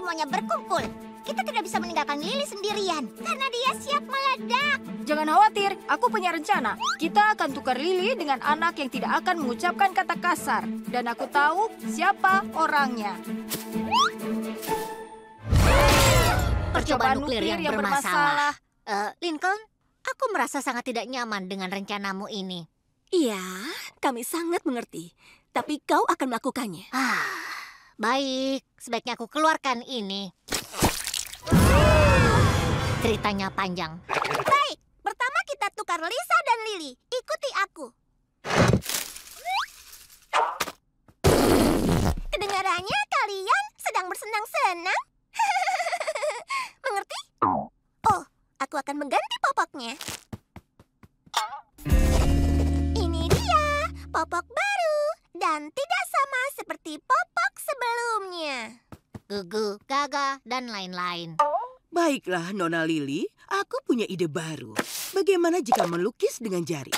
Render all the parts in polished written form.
semuanya berkumpul. Kita tidak bisa meninggalkan Lily sendirian, karena dia siap meledak. Jangan khawatir, aku punya rencana. Kita akan tukar Lily dengan anak yang tidak akan mengucapkan kata kasar. Dan aku tahu siapa orangnya. Percobaan nuklir yang bermasalah. Lincoln, aku merasa sangat tidak nyaman dengan rencanamu ini. Iya, kami sangat mengerti. Tapi kau akan melakukannya. Baik, sebaiknya aku keluarkan ini. Ceritanya panjang. Baik, pertama kita tukar Lisa dan Lily. Ikuti aku. Kedengarannya kalian sedang bersenang-senang. Mengerti? Oh, aku akan mengganti popoknya. Ini dia, popok baru. Dan tidak sama seperti popok sebelumnya. Gugu, Gaga, dan lain-lain. Baiklah, Nona Lily. Aku punya ide baru. Bagaimana jika melukis dengan jari?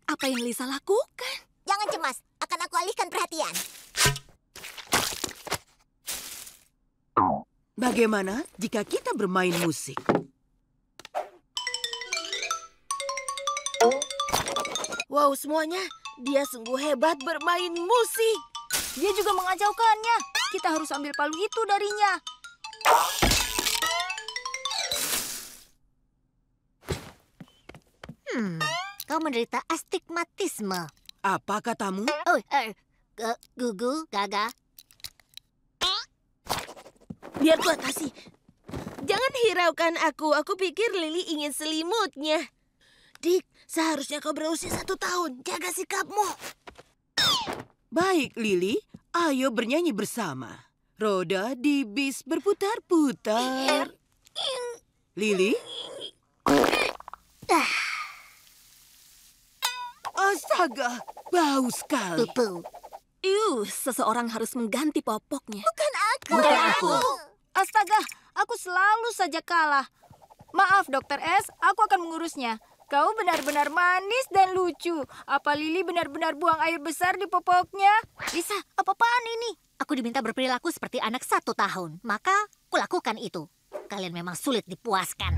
Apa yang Lisa lakukan? Jangan cemas, akan aku alihkan perhatian. Bagaimana jika kita bermain musik? Wow, semuanya. Dia sungguh hebat bermain musik. Dia juga mengacaukannya. Kita harus ambil palu itu darinya. Kau menderita astigmatisme. Apa katamu? Oh, Gugu, Gaga. Biar ku atasi. Jangan hiraukan aku. Aku pikir Lily ingin selimutnya. Dick, seharusnya kau berusia 1 tahun. Jaga sikapmu. Baik, Lily. Ayo bernyanyi bersama. Roda di bis berputar-putar. Lily? Astaga, bau sekali. Pupu. Seseorang harus mengganti popoknya. Bukan aku. Astaga, aku selalu saja kalah. Maaf, Dr. S, aku akan mengurusnya. Kau benar-benar manis dan lucu. Apa Lily benar-benar buang air besar di popoknya? Lisa, apa-apaan ini? Aku diminta berperilaku seperti anak 1 tahun. Maka, kulakukan itu. Kalian memang sulit dipuaskan.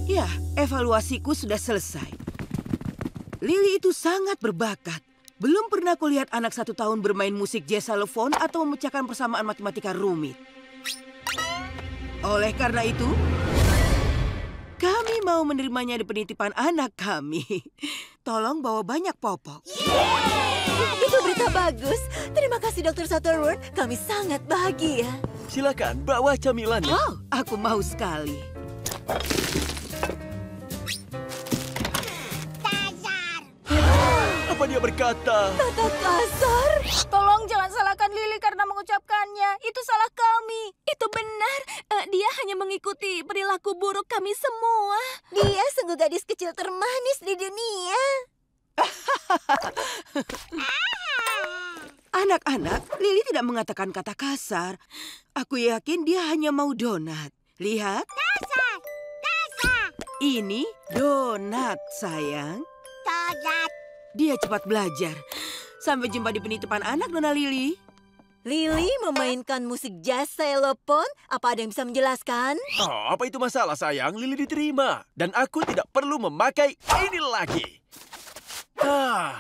Ya, evaluasiku sudah selesai. Lily itu sangat berbakat. Belum pernah kulihat anak 1 tahun bermain musik jazz xylophone atau memecahkan persamaan matematika rumit. Oleh karena itu, kami mau menerimanya di penitipan anak kami. Tolong bawa banyak popok. Itu berita bagus. Terima kasih, Dr. Sutherland. Kami sangat bahagia. Silakan, bawa camilannya. Oh, aku mau sekali. Apa dia berkata? Kata kasar. Tolong jangan salahkan Lily karena mengucapkannya. Itu salah kami. Itu benar. Dia hanya mengikuti perilaku buruk kami semua. Dia sungguh gadis kecil termanis di dunia. Anak-anak, Lily tidak mengatakan kata kasar. Aku yakin dia hanya mau donat. Lihat. Dasar! Ini donat, sayang. Donat! Dia cepat belajar. Sampai jumpa di penitipan anak, Nona Lily. Lily memainkan musik jazz xylophone. Apa ada yang bisa menjelaskan? Oh, apa itu masalah, sayang? Lily diterima. Dan aku tidak perlu memakai ini lagi.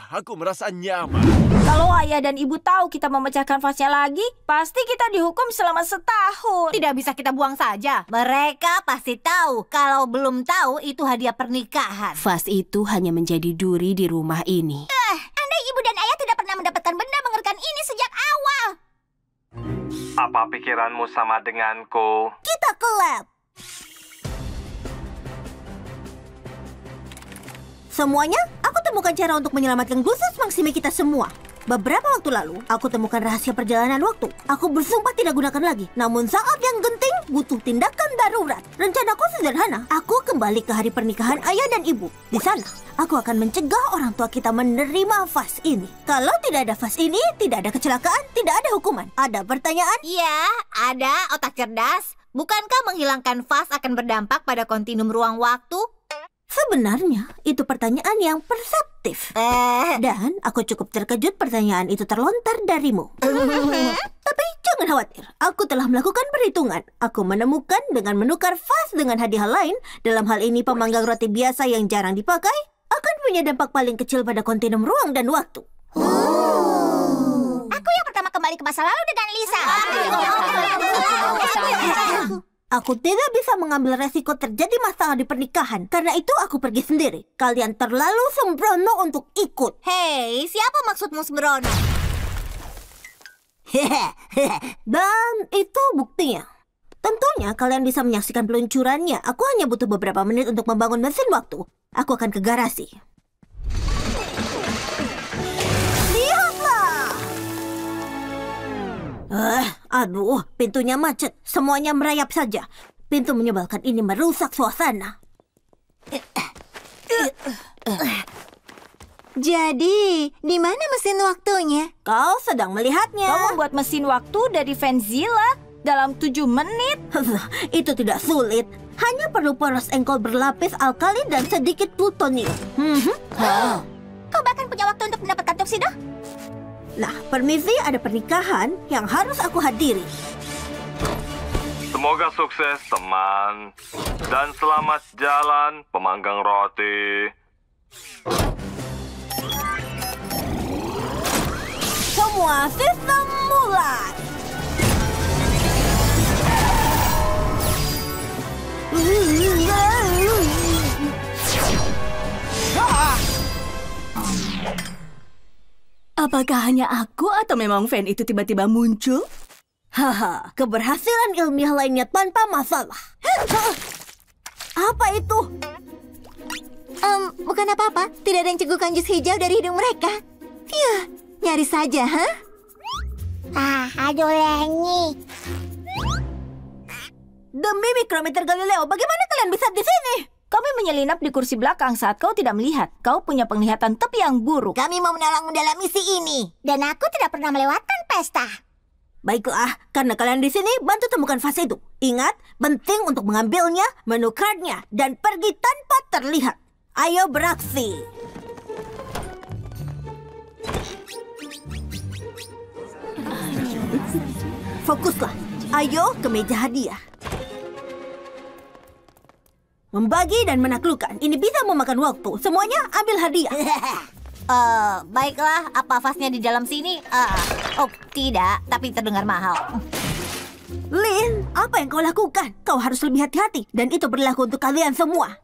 Aku merasa nyaman. Kalau ayah dan ibu tahu kita memecahkan vasnya lagi, pasti kita dihukum selama 1 tahun. Tidak bisa kita buang saja. Mereka pasti tahu. Kalau belum tahu, itu hadiah pernikahan. Vas itu hanya menjadi duri di rumah ini. Andai ibu dan ayah tidak pernah mendapatkan benda mengerikan ini sejak awal. Apa pikiranmu sama denganku? Kita ke lab. Semuanya, aku temukan cara untuk menyelamatkan Gluteus Maximus kita semua. Beberapa waktu lalu, aku temukan rahasia perjalanan waktu. Aku bersumpah tidak gunakan lagi. Namun saat yang genting, butuh tindakan darurat. Rencanaku sederhana. Aku kembali ke hari pernikahan ayah dan ibu. Di sana, aku akan mencegah orang tua kita menerima vas ini. Kalau tidak ada vas ini, tidak ada kecelakaan, tidak ada hukuman. Ada pertanyaan? Ya, ada otak cerdas. Bukankah menghilangkan vas akan berdampak pada kontinum ruang waktu? Sebenarnya, itu pertanyaan yang perseptif. Dan aku cukup terkejut pertanyaan itu terlontar darimu. Tapi jangan khawatir, aku telah melakukan perhitungan. Aku menemukan dengan menukar vas dengan hadiah lain, dalam hal ini pemanggang roti biasa yang jarang dipakai, akan punya dampak paling kecil pada kontinum ruang dan waktu. Aku yang pertama kembali ke masa lalu dengan Lisa. Aku tidak bisa mengambil resiko terjadi masalah di pernikahan. Karena itu aku pergi sendiri. Kalian terlalu sembrono untuk ikut. Hei, siapa maksudmu sembrono? Dan itu buktinya. Tentunya kalian bisa menyaksikan peluncurannya. Aku hanya butuh beberapa menit untuk membangun mesin waktu. Aku akan ke garasi. Aduh, pintunya macet. Semuanya merayap saja. Pintu menyebalkan ini merusak suasana. Jadi, di mana mesin waktunya? Kau sedang melihatnya. Kau membuat mesin waktu dari Vanzilla dalam 7 menit? Itu tidak sulit. Hanya perlu poros engkol berlapis alkali dan sedikit plutonium. Kau bahkan punya waktu untuk mendapatkan tuxedo? Nah, permisi, ada pernikahan yang harus aku hadiri. Semoga sukses, teman. Dan selamat jalan, pemanggang roti. Semua sistem mulai. Apakah hanya aku atau memang Van itu tiba-tiba muncul? Haha, keberhasilan ilmiah lainnya tanpa masalah. Apa itu? Bukan apa-apa. Tidak ada yang cegukan jus hijau dari hidung mereka. Yah, nyaris saja, aduh Lenny. Demi mikrometer Galileo, bagaimana kalian bisa di sini? Kami menyelinap di kursi belakang saat kau tidak melihat. Kau punya penglihatan tepi yang buruk. Kami mau menolongmu dalam misi ini. Dan aku tidak pernah melewatkan pesta. Baiklah, karena kalian di sini, bantu temukan vas itu. Ingat, penting untuk mengambilnya, menukarnya, dan pergi tanpa terlihat. Ayo beraksi. Fokuslah. Ayo ke meja hadiah. Membagi dan menaklukkan. Ini bisa memakan waktu. Semuanya ambil hadiah. Baiklah. Apa vasnya di dalam sini? Oh, tidak. Tapi terdengar mahal. Lin, apa yang kau lakukan? Kau harus lebih hati-hati. Dan itu berlaku untuk kalian semua.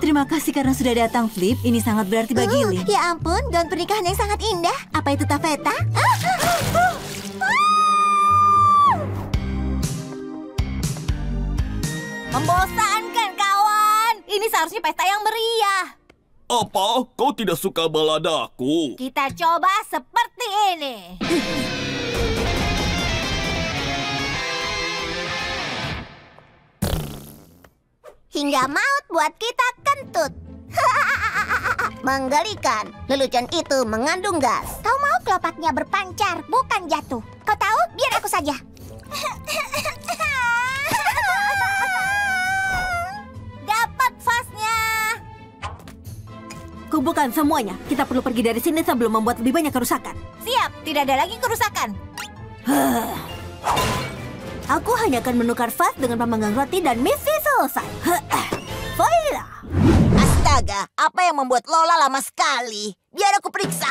Terima kasih karena sudah datang, Flip. Ini sangat berarti bagi Lin. Ya ampun, gaun pernikahan yang sangat indah. Apa itu tafeta? Membosankan, kawan. Ini seharusnya pesta yang meriah. Apa? Kau tidak suka baladaku? Kita coba seperti ini. Hingga maut buat kita kentut. Menggelikan. Lelucon itu mengandung gas. Kau mau kelopaknya berpancar, bukan jatuh. Kau tahu? Biar aku saja. Dapat vasnya. Kumpulkan semuanya. Kita perlu pergi dari sini sebelum membuat lebih banyak kerusakan. Siap, tidak ada lagi kerusakan. Aku hanya akan menukar vas dengan pemanggang roti dan misi selesai. Voila! Astaga, apa yang membuat Lola lama sekali? Biar aku periksa.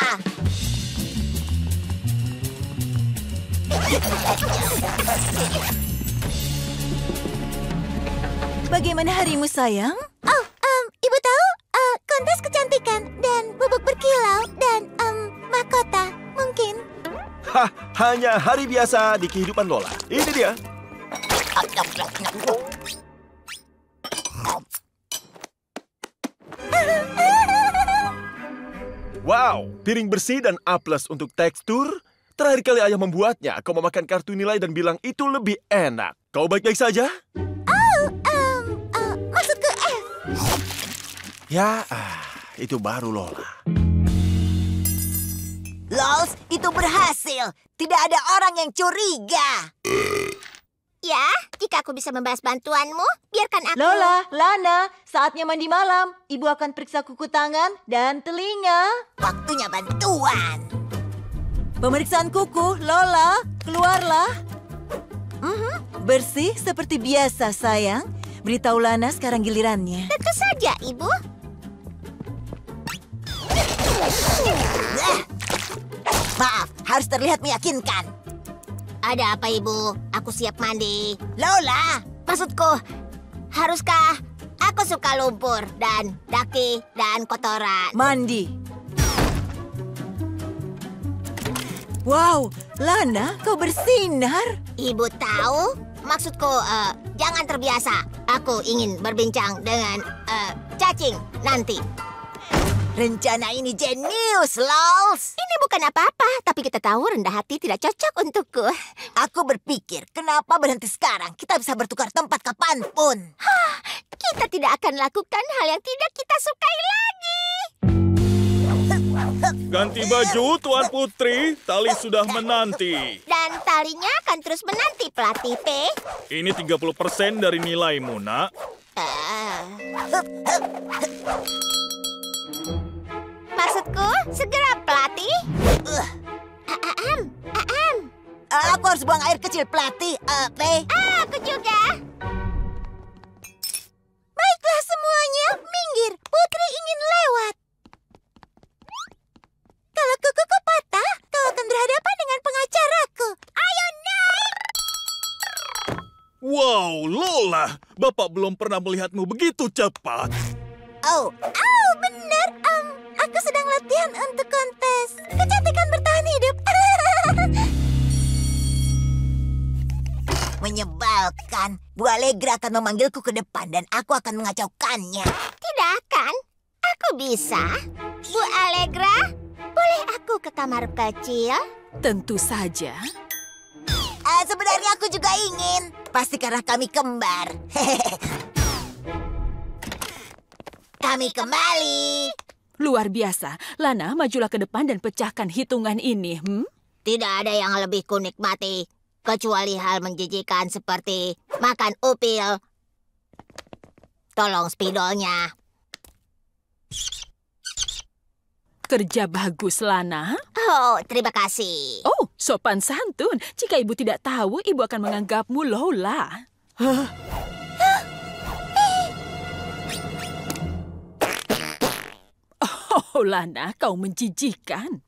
Bagaimana harimu, sayang? Oh, ibu tahu? Kontes kecantikan dan bubuk berkilau dan mahkota, mungkin. Hah, hanya hari biasa di kehidupan Lola. Ini dia. Wow, piring bersih dan A+ untuk tekstur. Terakhir kali ayah membuatnya, kau memakan kartu nilai dan bilang itu lebih enak. Kau baik-baik saja? Maksudku F. Ya, itu baru Lola. Lols, itu berhasil. Tidak ada orang yang curiga. Ya, jika aku bisa membahas bantuanmu, biarkan aku... Lola, Lana, saatnya mandi malam. Ibu akan periksa kuku tangan dan telinga. Waktunya bantuan. Pemeriksaan kuku, Lola, keluarlah. Bersih seperti biasa, sayang. Beritahu Lana sekarang gilirannya. Tentu saja, Ibu. Maaf, harus terlihat meyakinkan. Ada apa, Ibu? Aku siap mandi. Lola, maksudku, haruskah aku suka lumpur dan daki dan kotoran? Mandi. Wow, Lana, kau bersinar. Ibu tahu? Maksudku, jangan terbiasa. Aku ingin berbincang dengan cacing nanti. Rencana ini jenius, Lols. Ini bukan apa-apa, tapi kita tahu rendah hati tidak cocok untukku. Aku berpikir, kenapa berhenti sekarang? Kita bisa bertukar tempat kapanpun. Kita tidak akan lakukan hal yang tidak kita sukai lagi. Ganti baju, Tuan Putri. Tali sudah menanti. Dan talinya akan terus menanti, pelatih P. Ini 30% dari nilaimu, nak. Maksudku, segera pelatih. Aku harus buang air kecil, pelatih. P. Aku juga. Baiklah semuanya, minggir. Putri ingin lewat. Kalau kukuku patah, kau akan berhadapan dengan pengacaraku. Ayo naik! Wow, Lola. Bapak belum pernah melihatmu begitu cepat. Oh, benar. Aku sedang latihan untuk kontes kecantikan bertahan hidup. Menyebalkan. Bu Allegra akan memanggilku ke depan dan aku akan mengacaukannya. Tidak akan. Aku bisa. Bu Allegra, boleh aku ke kamar kecil? Tentu saja. Sebenarnya aku juga ingin. Pasti karena kami kembar. Kami kembali. Luar biasa. Lana, majulah ke depan dan pecahkan hitungan ini. Tidak ada yang lebih kunikmati kecuali hal menjijikan seperti makan upil. Tolong spidolnya. Kerja bagus, Lana. Oh, terima kasih. Oh, sopan santun. Jika ibu tidak tahu, ibu akan menganggapmu Lola. Oh, Lana, kau menjijikan.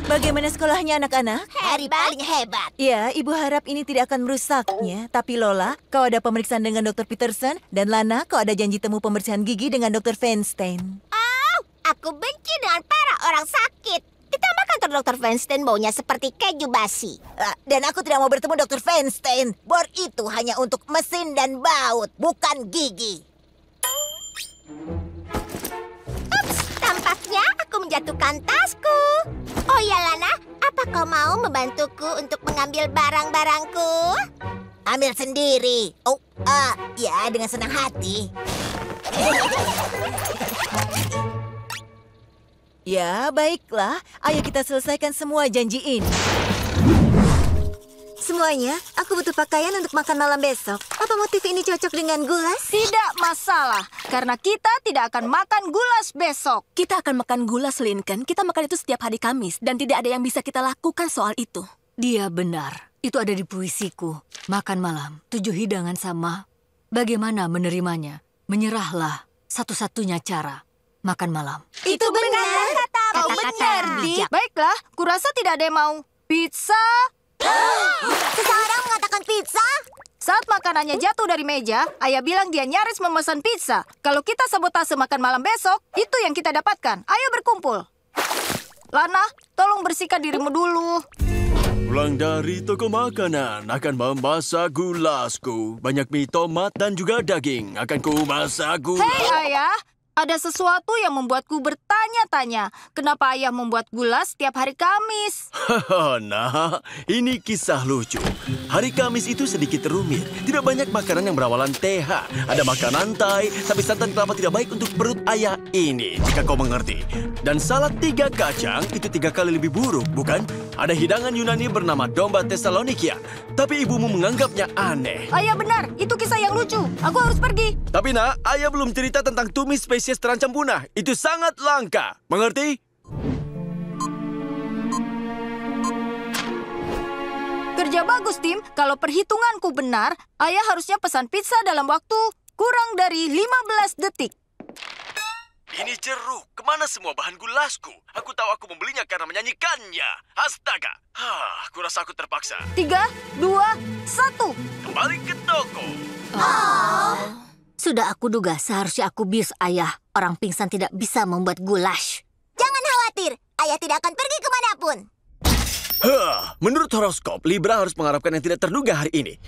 Bagaimana sekolahnya anak-anak? Hari paling hebat. Ya, ibu harap ini tidak akan merusaknya. Tapi Lola, kau ada pemeriksaan dengan Dr. Peterson. Dan Lana, kau ada janji temu pembersihan gigi dengan Dr. Feinstein. Oh, aku benci dengan para orang sakit. Ditambah kantor Dr. Feinstein baunya seperti keju basi. Dan aku tidak mau bertemu Dr. Feinstein. Bor itu hanya untuk mesin dan baut, bukan gigi. Ups, tampaknya aku menjatuhkan tasku. Oh ya, Lana, apa kau mau membantuku untuk mengambil barang-barangku? Ambil sendiri. Oh, ya, dengan senang hati. Ya, baiklah. Ayo kita selesaikan semua janji ini. Semuanya, aku butuh pakaian untuk makan malam besok. Apa motif ini cocok dengan gulas? Tidak masalah, karena kita tidak akan makan gulas besok. Kita akan makan gulas, Lincoln. Kita makan itu setiap hari Kamis, dan tidak ada yang bisa kita lakukan soal itu. Dia benar. Itu ada di puisiku. Makan malam, 7 hidangan sama. Bagaimana menerimanya? Menyerahlah. Satu-satunya cara. Makan malam. Itu benar. Kau benar, Dick. Baiklah, kurasa tidak ada yang mau. Pizza? Seseorang mengatakan pizza? Saat makanannya jatuh dari meja, ayah bilang dia nyaris memesan pizza. Kalau kita sabotase makan malam besok, itu yang kita dapatkan. Ayo berkumpul. Lana, tolong bersihkan dirimu dulu. Pulang dari toko makanan akan memasak gulasku. Banyak mie tomat dan juga daging. Akan ku masak Hei ayah, Ada sesuatu yang membuatku bertanya-tanya. Kenapa ayah membuat gula setiap hari Kamis? Nah, ini kisah lucu. Hari Kamis itu sedikit rumit. Tidak banyak makanan yang berawalan TH. Ada makanan Thai, tapi santan kelapa tidak baik untuk perut ayah ini, jika kau mengerti. Dan salad 3 kacang itu 3 kali lebih buruk, bukan? Ada hidangan Yunani bernama domba Tesalonikia, tapi ibumu menganggapnya aneh. Ayah benar, itu kisah yang lucu. Aku harus pergi. Tapi nak, ayah belum cerita tentang tumis spesies terancam punah. Itu sangat langka. Mengerti? Kerja bagus, tim. Kalau perhitunganku benar, ayah harusnya pesan pizza dalam waktu kurang dari 15 detik. Ini jeruk. Kemana semua bahan gulasku? Aku tahu aku membelinya karena menyanyikannya. Astaga. Aku rasa aku terpaksa. 3, 2, 1. Kembali ke toko. Sudah aku duga seharusnya aku bius ayah. Orang pingsan tidak bisa membuat goulash. Jangan khawatir, ayah tidak akan pergi kemanapun. Menurut horoskop, Libra harus mengharapkan yang tidak terduga hari ini.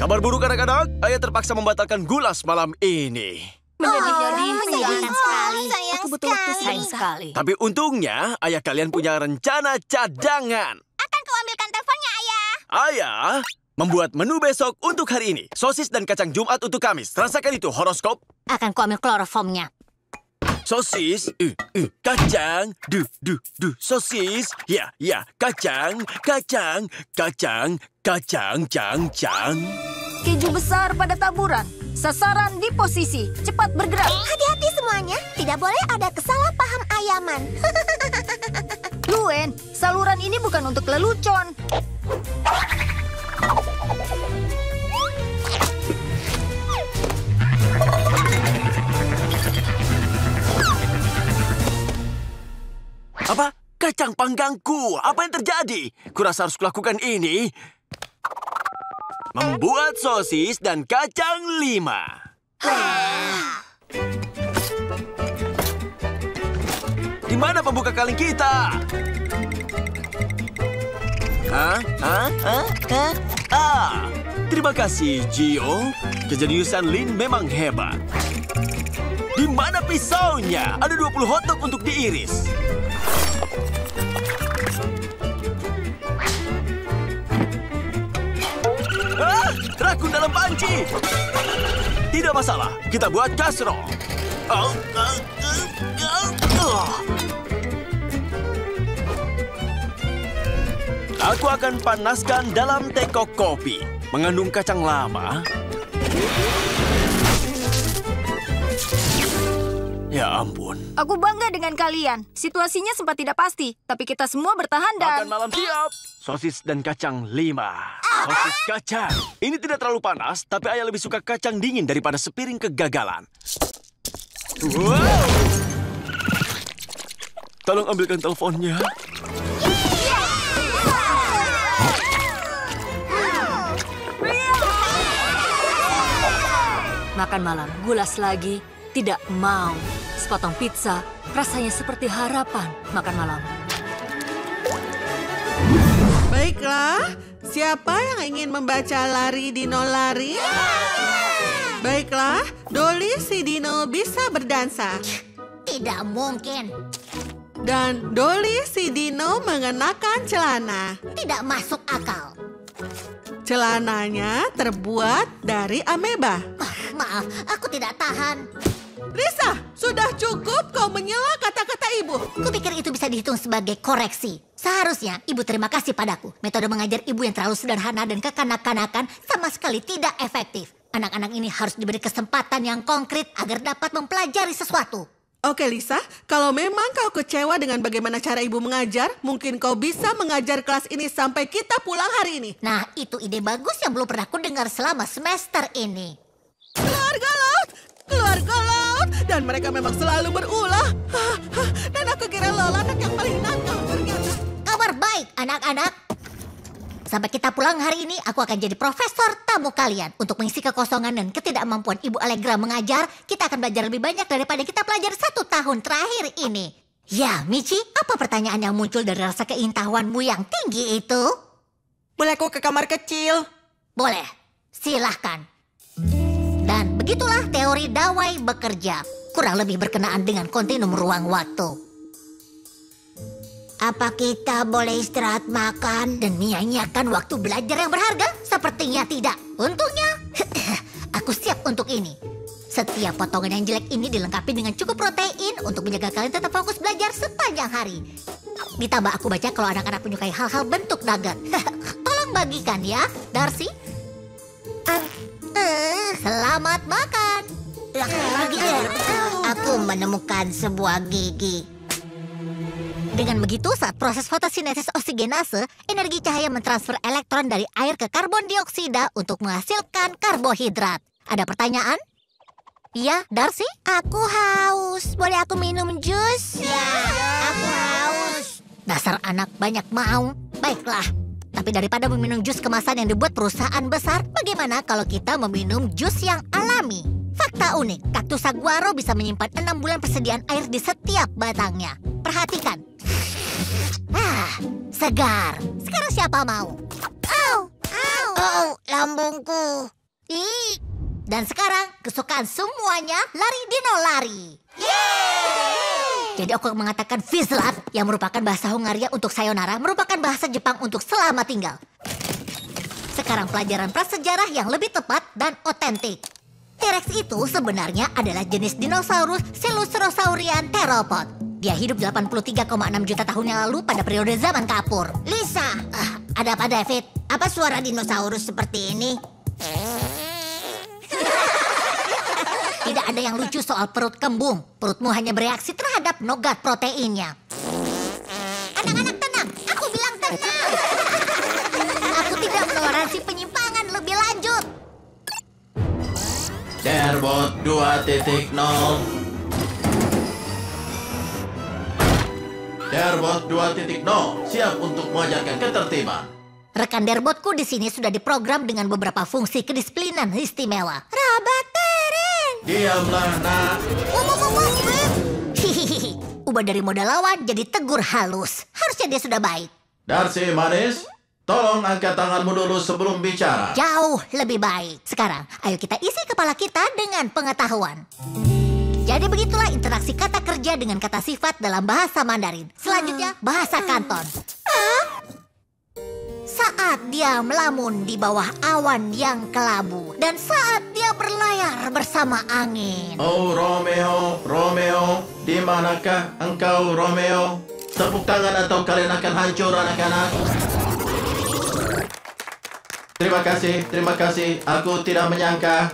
Kabar buruk anak-anak, ayah terpaksa membatalkan goulash malam ini. Sayang sekali. Aku butuh waktu sayang sekali. Tapi untungnya, ayah kalian punya rencana cadangan. Akan kau ambilkan teleponnya, ayah? Ayah membuat menu besok untuk hari ini. Sosis dan kacang Jumat untuk Kamis. Rasakan itu, horoskop. Akan kau ambil kloroformnya. Sosis, kacang, sosis, ya, kacang, cang. Keju besar pada taburan. Sasaran di posisi. Cepat bergerak. Hati-hati semuanya. Tidak boleh ada kesalahpaham ayaman. Luen, saluran ini bukan untuk lelucon. Apa? Kacang panggangku. Apa yang terjadi? Kurasa harus kulakukan ini. Membuat sosis dan kacang 5. Di mana pembuka kaleng kita? Terima kasih, Gio. Kejeniusan Lin memang hebat. Di mana pisaunya? Ada 20 hotdog untuk diiris. Rakun dalam panci. Tidak masalah, kita buat kasro. Aku akan panaskan dalam teko kopi. Mengandung kacang lama. Ya ampun. Aku bangga dengan kalian. Situasinya sempat tidak pasti, tapi kita semua bertahan dan... Makan malam siap. Sosis dan kacang 5. Sosis kacang. Ini tidak terlalu panas, tapi ayah lebih suka kacang dingin daripada sepiring kegagalan. Wow. Tolong ambilkan teleponnya. Makan malam, gulas lagi. Tidak mau. Sepotong pizza, rasanya seperti harapan. Makan malam. Baiklah, siapa yang ingin membaca Lari Dino Lari? Baiklah, Dolly si Dino bisa berdansa. Tidak mungkin. Dan Dolly si Dino mengenakan celana. Tidak masuk akal. Celananya terbuat dari ameba. Maaf, aku tidak tahan. Lisa, sudah cukup kau menyela kata-kata ibu. Kupikir itu bisa dihitung sebagai koreksi. Seharusnya ibu terima kasih padaku. Metode mengajar ibu yang terlalu sederhana dan kekanak-kanakan sama sekali tidak efektif. Anak-anak ini harus diberi kesempatan yang konkret agar dapat mempelajari sesuatu. Oke Lisa, kalau memang kau kecewa dengan bagaimana cara ibu mengajar, mungkin kau bisa mengajar kelas ini sampai kita pulang hari ini. Nah, itu ide bagus yang belum pernah ku dengar selama semester ini. Keluarga laut, dan mereka memang selalu berulah. Dan aku kira Lola anak yang paling nakal ternyata. Kabar baik, anak-anak. Sampai kita pulang hari ini, aku akan jadi profesor tamu kalian. Untuk mengisi kekosongan dan ketidakmampuan Ibu Allegra mengajar, kita akan belajar lebih banyak daripada kita pelajari 1 tahun terakhir ini. Ya, Michi, apa pertanyaan yang muncul dari rasa keingintahuanmu yang tinggi itu? Boleh aku ke kamar kecil? Boleh, silahkan. Dan begitulah teori Dawai bekerja. kurang lebih berkenaan dengan kontinum ruang waktu. Apa kita boleh istirahat makan dan menyia-nyiakan waktu belajar yang berharga? Sepertinya tidak. Untungnya, aku siap untuk ini. Setiap potongan yang jelek ini dilengkapi dengan cukup protein untuk menjaga kalian tetap fokus belajar sepanjang hari. Ditambah aku baca kalau anak-anak menyukai hal-hal bentuk nugget. Tolong bagikan ya, Darcy. Selamat makan. Aku menemukan sebuah gigi. Dengan begitu, saat proses fotosintesis oksigenase, energi cahaya mentransfer elektron dari air ke karbon dioksida untuk menghasilkan karbohidrat. Ada pertanyaan? Iya, Darcy? Aku haus. Boleh aku minum jus? Ya, aku haus. Dasar anak banyak mau. Baiklah. Tapi daripada meminum jus kemasan yang dibuat perusahaan besar, bagaimana kalau kita meminum jus yang alami? Fakta unik, kaktus saguaro bisa menyimpan 6 bulan persediaan air di setiap batangnya. Perhatikan. Segar. Sekarang siapa mau? Lambungku. Dan sekarang kesukaan semuanya lari dino lari. Jadi aku mengatakan Vizslat yang merupakan bahasa Hungaria untuk sayonara merupakan bahasa Jepang untuk selamat tinggal. Sekarang pelajaran prasejarah yang lebih tepat dan otentik. T-Rex itu sebenarnya adalah jenis dinosaurus Silurosaurian theropod. Dia hidup 83,6 juta tahun yang lalu pada periode zaman kapur. Lisa, ada apa David? Apa suara dinosaurus seperti ini? Tidak ada yang lucu soal perut kembung. Perutmu hanya bereaksi terhadap nougat proteinnya. Anak-anak tenang, aku bilang tenang. Aku tidak menoleransi penyimpangan lebih lanjut. Derbot 2.0. Derbot 2.0 siap untuk mengajarkan ketertiban. Rekan Derbotku di sini sudah diprogram dengan beberapa fungsi kedisiplinan istimewa. Robot Teren. Diamlah, nak. Hihihi. Ubah dari modal lawan jadi tegur halus. Harusnya dia sudah baik. Darcy manis, tolong angkat tanganmu dulu sebelum bicara. Jauh lebih baik. Sekarang, ayo kita isi kepala kita dengan pengetahuan. Jadi begitulah interaksi kata kerja dengan kata sifat dalam bahasa Mandarin. Selanjutnya, bahasa Kanton. Saat dia melamun di bawah awan yang kelabu. Dan saat dia berlayar bersama angin. Oh, Romeo, Romeo, di manakah engkau, Romeo? Tepuk tangan atau kalian akan hancur, anak-anak. Terima kasih. Aku tidak menyangka.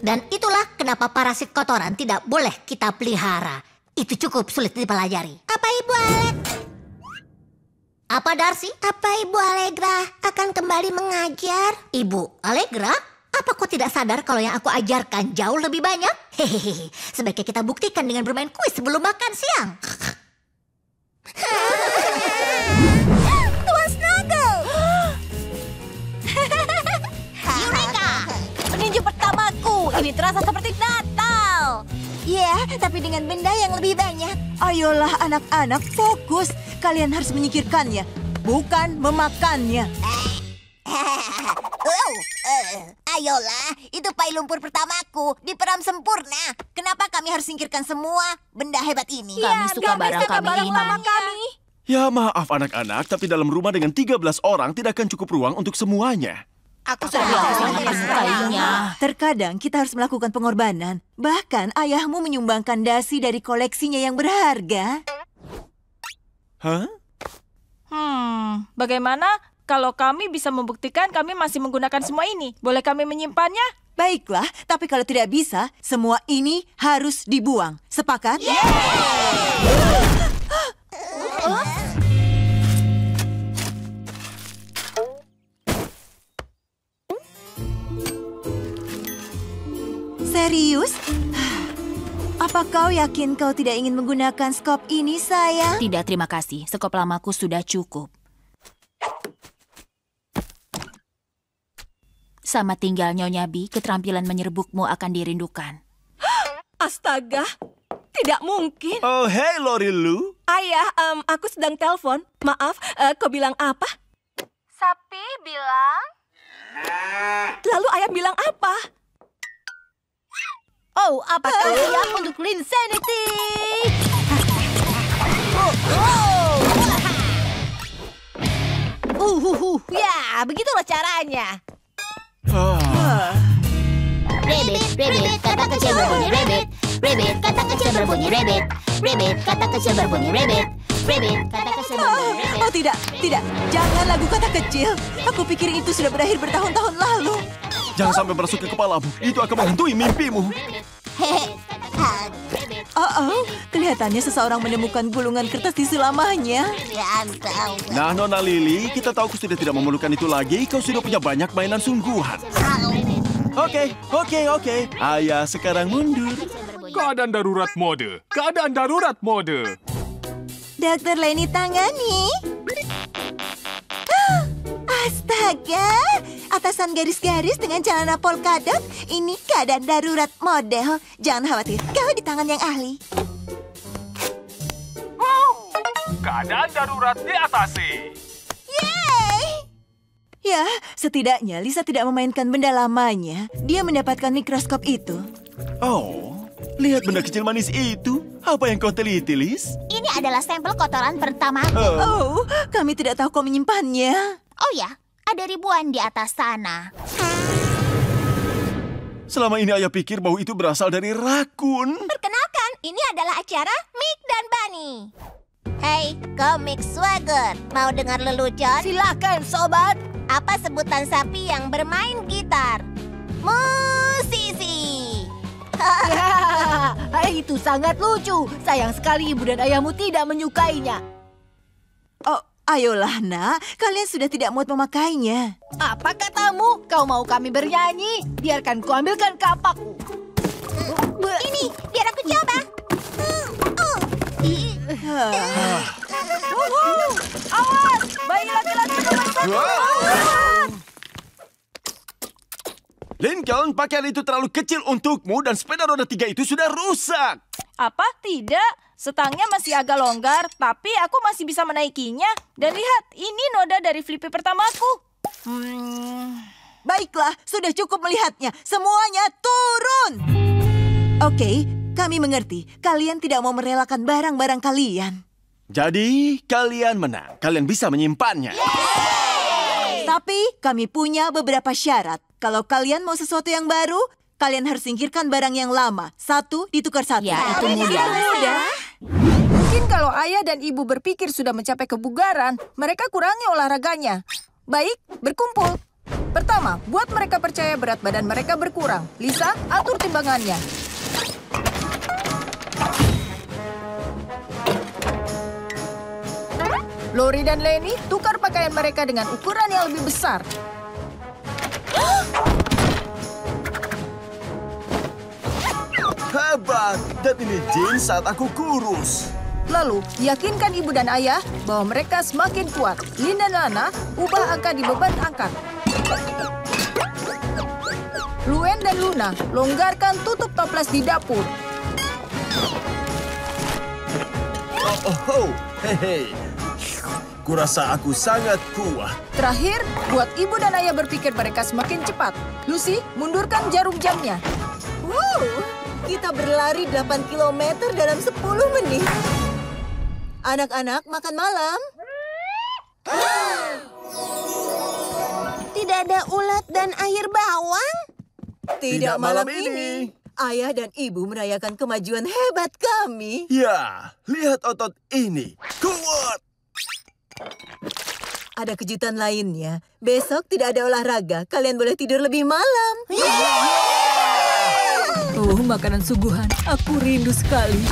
Dan itulah kenapa parasit kotoran tidak boleh kita pelihara. Itu cukup sulit dipelajari. Apa Ibu Alek? Apa Darcy? Apa Ibu Allegra akan kembali mengajar? Ibu Allegra? Apa kau tidak sadar kalau yang aku ajarkan jauh lebih banyak? Hehehe. Sebaiknya kita buktikan dengan bermain kuis sebelum makan siang. Tuan Snuggle! Eureka! Peninju pertamaku. Ini terasa seperti Natal. Ya, tapi dengan benda yang lebih banyak. Ayolah anak-anak, fokus. Kalian harus menyingkirkannya, bukan memakannya. Ayolah, itu pai lumpur pertamaku. Diperam sempurna. Kenapa kami harus singkirkan semua benda hebat ini? Kami suka barang kami ini. Ya maaf anak-anak, tapi dalam rumah dengan 13 orang tidak akan cukup ruang untuk semuanya. Aku sudah menyukainya. Terkadang kita harus melakukan pengorbanan. Bahkan ayahmu menyumbangkan dasi dari koleksinya yang berharga. Hah? Bagaimana kalau kami bisa membuktikan kami masih menggunakan semua ini? Boleh kami menyimpannya? Baiklah, tapi kalau tidak bisa, semua ini harus dibuang. Sepakat? Serius? Apa kau yakin kau tidak ingin menggunakan skop ini, sayang? Tidak, terima kasih. Skop lamaku sudah cukup. Sama tinggal Nyonya Bi, keterampilan menyerbukmu akan dirindukan. Astaga, tidak mungkin. Oh, hey Lorilu. Ayah, aku sedang telepon. Maaf, kau bilang apa? Sapi bilang... Lalu ayah bilang apa? Oh, apakah siap untuk Linsanity? Ya, begitulah caranya. Rabbit, kata kecil berbunyi rabbit. Rabbit, kata kecil berbunyi rabbit. Rabbit, kata kecil berbunyi rabbit. Rabbit, kata kecil berbunyi rabbit. Oh tidak. Jangan lagu kata kecil. Aku pikir itu sudah berakhir bertahun-tahun lalu. Jangan sampai masuk ke kepalamu. Itu akan menghantui mimpimu. Kelihatannya seseorang menemukan gulungan kertas tisu lamanya. Nah, Nona Lily, kita tahu kau sudah tidak memerlukan itu lagi. Kau sudah punya banyak mainan sungguhan. Oke. Ayah sekarang mundur. Keadaan darurat mode. Dr. Lenny tangani. Astaga, atasan garis-garis dengan celana polkadot. Ini keadaan darurat model. Jangan khawatir, kau di tangan yang ahli. Keadaan darurat diatasi. Yeay! Ya, setidaknya Lisa tidak memainkan benda lamanya. Dia mendapatkan mikroskop itu. Oh, lihat benda kecil manis itu. Apa yang kau teliti, Liz? Ini adalah sampel kotoran pertamaku. Oh, kami tidak tahu kau menyimpannya. Oh ya, ada ribuan di atas sana. Selama ini ayah pikir bau itu berasal dari rakun. Perkenalkan, ini adalah acara Mick dan Bunny. Hey, komik swagger. Mau dengar lelucon? Silakan, sobat. Apa sebutan sapi yang bermain gitar? Musisi. Itu sangat lucu. Sayang sekali ibu dan ayahmu tidak menyukainya. Oh, ayolah, nak. Kalian sudah tidak muat memakainya. Apa katamu? Kau mau kami bernyanyi? Biarkan ku ambilkan kapakku. Ini, biar aku coba. Awas! Bayi laki-laki nomor 1. Lincoln, pakaian itu terlalu kecil untukmu dan sepeda roda 3 itu sudah rusak. Apa? Tidak. Setangnya masih agak longgar, tapi aku masih bisa menaikinya. Dan lihat, ini noda dari Flippy pertamaku. Baiklah, sudah cukup melihatnya. Semuanya turun! Oke, kami mengerti. Kalian tidak mau merelakan barang-barang kalian. Jadi, kalian menang. Kalian bisa menyimpannya. Tapi, kami punya beberapa syarat. Kalau kalian mau sesuatu yang baru, kalian harus singkirkan barang yang lama. 1 ditukar 1. Ya, itu mudah. Mungkin kalau ayah dan ibu berpikir sudah mencapai kebugaran, mereka kurangi olahraganya. Baik, berkumpul. Pertama, buat mereka percaya berat badan mereka berkurang. Lisa, atur timbangannya. Lori dan Lenny, tukar pakaian mereka dengan ukuran yang lebih besar. Hebat! Dan ini jeans saat aku kurus. Lalu, yakinkan ibu dan ayah bahwa mereka semakin kuat. Lin dan Lana, ubah angka di beban angkat. Luen dan Luna, longgarkan tutup toples di dapur. Hei. Kurasa aku sangat kuat. Terakhir, buat ibu dan ayah berpikir mereka semakin cepat. Lucy, mundurkan jarum jamnya. Kita berlari 8 km dalam 10 menit. Anak-anak, makan malam. Tidak ada ulat dan air bawang? Tidak malam ini. Ayah dan ibu merayakan kemajuan hebat kami. Ya, lihat otot ini. Kuat! Ada kejutan lainnya. Besok tidak ada olahraga. Kalian boleh tidur lebih malam. Oh, makanan suguhan. Aku rindu sekali.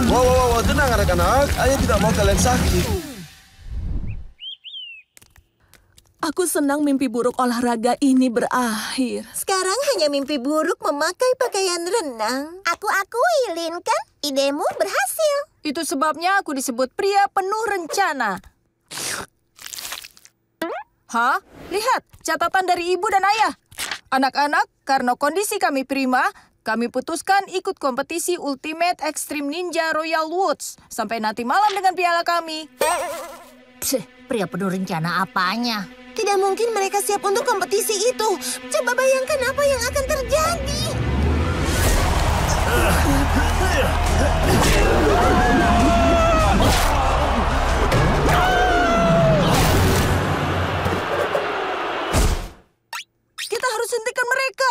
Wow, tenang anak-anak. Ayah tidak mau kalian sakit. Aku senang mimpi buruk olahraga ini berakhir. Sekarang hanya mimpi buruk memakai pakaian renang. Aku akui, Lincoln. Idemu berhasil. Itu sebabnya aku disebut pria penuh rencana. Hah? Lihat, catatan dari ibu dan ayah. Anak-anak, karena kondisi kami prima, kami putuskan ikut kompetisi Ultimate Extreme Ninja Royal Woods. Sampai nanti malam dengan piala kami. Pria penuh rencana apanya? Tidak mungkin mereka siap untuk kompetisi itu. Coba bayangkan apa yang akan terjadi. Kita harus hentikan mereka.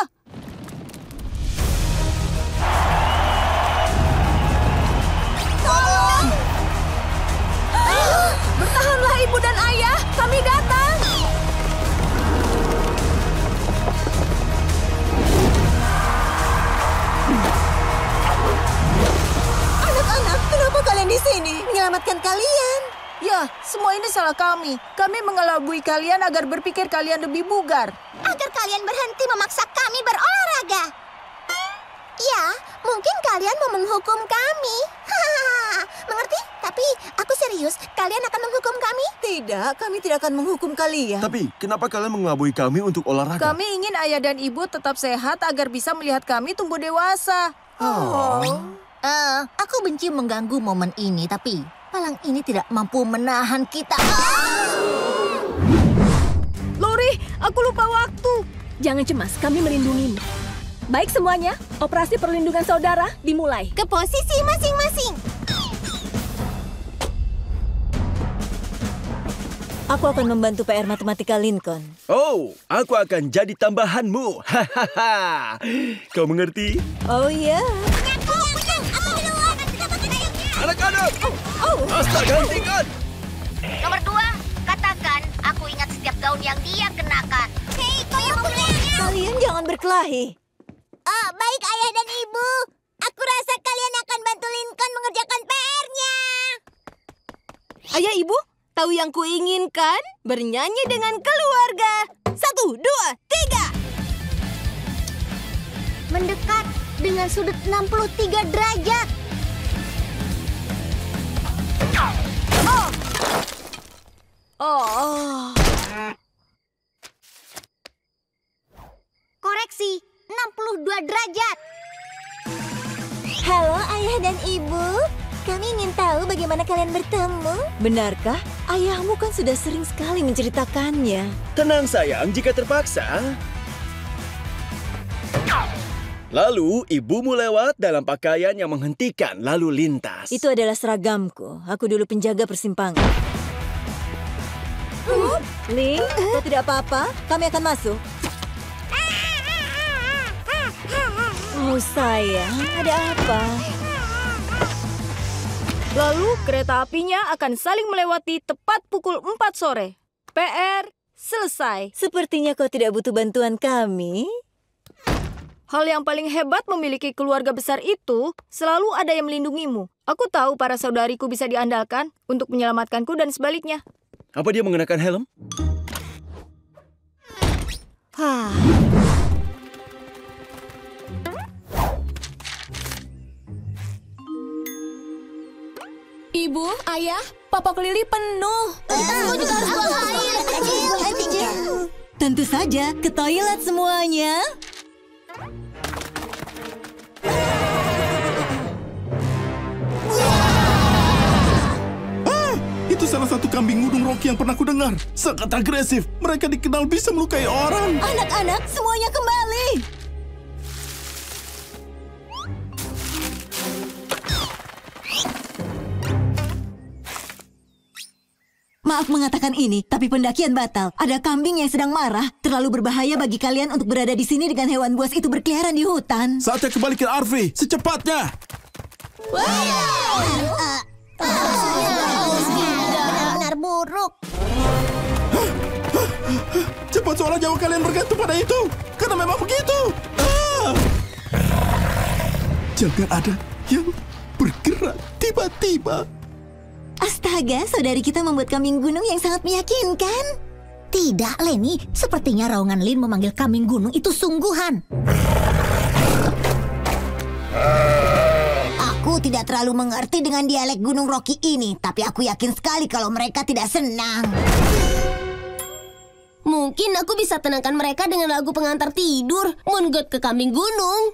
Tolong! Bertahanlah ibu dan ayah, kami datang. Anak-anak, kenapa kalian di sini? Menyelamatkan kalian. Ya, semua ini salah kami. Kami mengelabui kalian agar berpikir kalian lebih bugar. Agar kalian berhenti memaksa kami berolahraga. Ya, mungkin kalian mau menghukum kami. Mengerti? Tapi aku serius, kalian akan menghukum kami? Tidak, kami tidak akan menghukum kalian. Tapi, kenapa kalian mengelabui kami untuk olahraga? Kami ingin ayah dan ibu tetap sehat agar bisa melihat kami tumbuh dewasa. Aku benci mengganggu momen ini, tapi palang ini tidak mampu menahan kita. Lori, aku lupa waktu. Jangan cemas, kami melindungimu. Baik semuanya, operasi perlindungan saudara dimulai. Ke posisi masing-masing. Aku akan membantu PR Matematika Lincoln. Oh, aku akan jadi tambahanmu. Hahaha. Kau mengerti? Oh ya. Anak-anak! Astaga, hentikan! Nomor 2, katakan aku ingat setiap gaun yang dia kenakan. Hei, kau yang memulainya. Kalian jangan berkelahi. Baik ayah dan ibu. Aku rasa kalian akan bantu Lincoln mengerjakan PR-nya. Ayah, ibu, tahu yang kuinginkan? Bernyanyi dengan keluarga. 1, 2, 3. Mendekat dengan sudut 63 derajat. Koreksi, 62 derajat. Halo ayah dan ibu. Kami ingin tahu bagaimana kalian bertemu. Benarkah? Ayahmu kan sudah sering sekali menceritakannya. Tenang sayang, jika terpaksa. Lalu, ibumu lewat dalam pakaian yang menghentikan lalu lintas. Itu adalah seragamku. Aku dulu penjaga persimpangan. Ling, kau tidak apa-apa? Kami akan masuk. Oh sayang, ada apa? Lalu kereta apinya akan saling melewati tepat pukul 4 sore. PR selesai. Sepertinya kau tidak butuh bantuan kami. Hal yang paling hebat memiliki keluarga besar itu, selalu ada yang melindungimu. Aku tahu para saudariku bisa diandalkan untuk menyelamatkanku dan sebaliknya. Apa dia mengenakan helm? Ibu, ayah, popok Lili penuh. Aku juga harus buang air. Tentu saja, ke toilet semuanya. Itu salah satu kambing gunung Rocky yang pernah kudengar. Sangat agresif. Mereka dikenal bisa melukai orang. Anak-anak, semuanya kembali. Maaf mengatakan ini, tapi pendakian batal. Ada kambing yang sedang marah. Terlalu berbahaya bagi kalian untuk berada di sini dengan hewan buas itu berkeliaran di hutan. Saatnya kembali ke RV. Secepatnya. Benar-benar buruk. Cepat soalnya jauh kalian bergantung pada itu. Karena memang begitu. Jangan ada yang bergerak tiba-tiba. Astaga, saudari kita membuat kambing gunung yang sangat meyakinkan. Tidak, Leni. Sepertinya raungan Lin memanggil kambing gunung itu sungguhan. Aku tidak terlalu mengerti dengan dialek Gunung Rocky ini, tapi aku yakin sekali kalau mereka tidak senang. Mungkin aku bisa tenangkan mereka dengan lagu pengantar tidur. Menggot ke kambing gunung.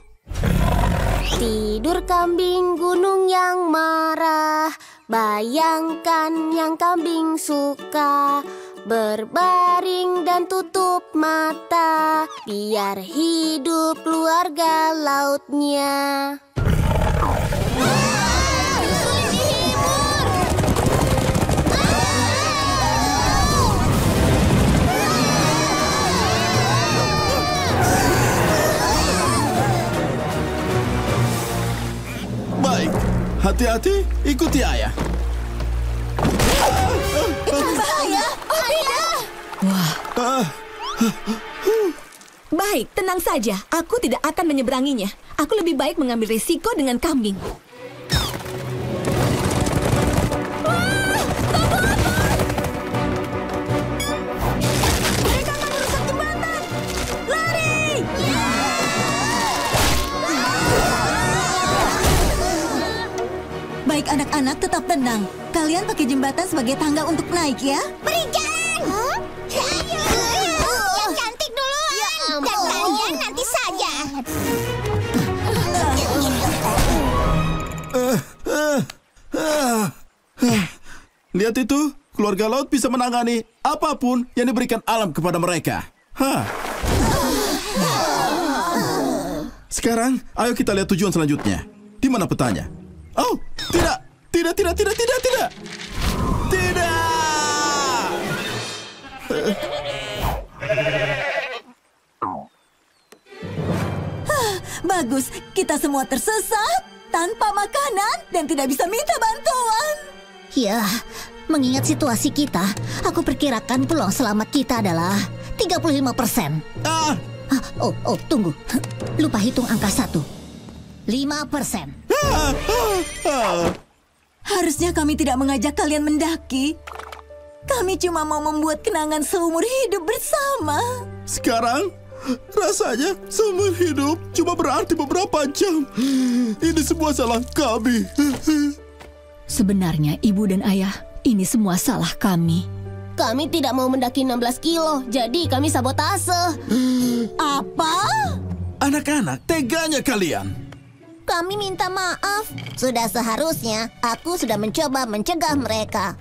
Tidur kambing gunung yang marah. Bayangkan yang kambing suka. Berbaring dan tutup mata. Biar hidup keluarga lautnya. Baik, hati-hati, ikuti ayah. Itu bahaya. Oh, tidak. Wah. Baik, tenang saja. Aku tidak akan menyeberanginya. Aku lebih baik mengambil risiko dengan kambing. Baik anak-anak, tetap tenang. Kalian pakai jembatan sebagai tangga untuk naik ya. Beri jalan! Yang cantik duluan! Dan kalian nanti saja. Lihat itu, keluarga laut bisa menangani apapun yang diberikan alam kepada mereka. Sekarang, ayo kita lihat tujuan selanjutnya. Di mana petanya? Oh, tidak! Tidak! Bagus, kita semua tersesat, tanpa makanan, dan tidak bisa minta bantuan. Ya, mengingat situasi kita, aku perkirakan peluang selamat kita adalah 35%. Tunggu. Lupa hitung angka 1. 5%. Harusnya kami tidak mengajak kalian mendaki. Kami cuma mau membuat kenangan seumur hidup bersama. Sekarang, rasanya seumur hidup cuma berarti beberapa jam. Ini semua salah kami. Sebenarnya ibu dan ayah, ini semua salah kami. Kami tidak mau mendaki 16 kilo, jadi kami sabotase. Apa? Anak-anak, teganya kalian. Kami minta maaf. Sudah seharusnya aku sudah mencoba mencegah mereka.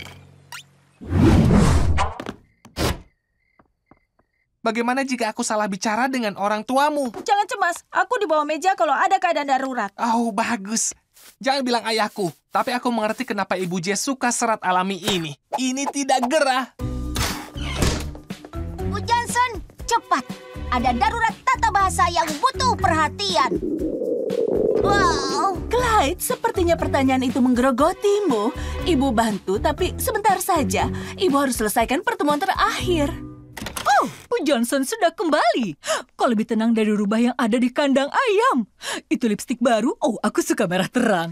Bagaimana jika aku salah bicara dengan orang tuamu? Jangan cemas, aku di bawah meja kalau ada keadaan darurat. Oh, bagus. Jangan bilang ayahku, tapi aku mengerti kenapa Ibu J suka serat alami ini. Ini tidak gerah. Bu Johnson, cepat. Ada darurat tata bahasa yang butuh perhatian. Wow, Clyde, sepertinya pertanyaan itu menggerogotimu. Ibu bantu, tapi sebentar saja. Ibu harus selesaikan pertemuan terakhir. Oh, Bu Johnson sudah kembali. Kau lebih tenang dari rubah yang ada di kandang ayam. Itu lipstik baru. Oh, aku suka merah terang.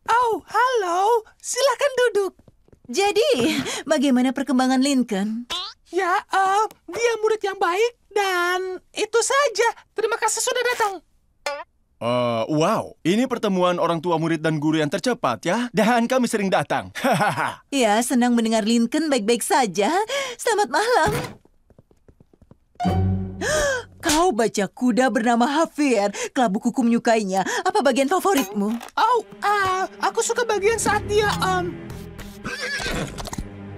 Oh, halo. Silakan duduk. Jadi, bagaimana perkembangan Lincoln? Ya, dia murid yang baik dan itu saja. Terima kasih sudah datang. Wow, ini pertemuan orang tua murid dan guru yang tercepat ya. Dan kami sering datang. Ya, senang mendengar Lincoln baik-baik saja. Selamat malam. Kau baca kuda bernama Javier. Kelabu kuku menyukainya. Apa bagian favoritmu? Oh, aku suka bagian saat dia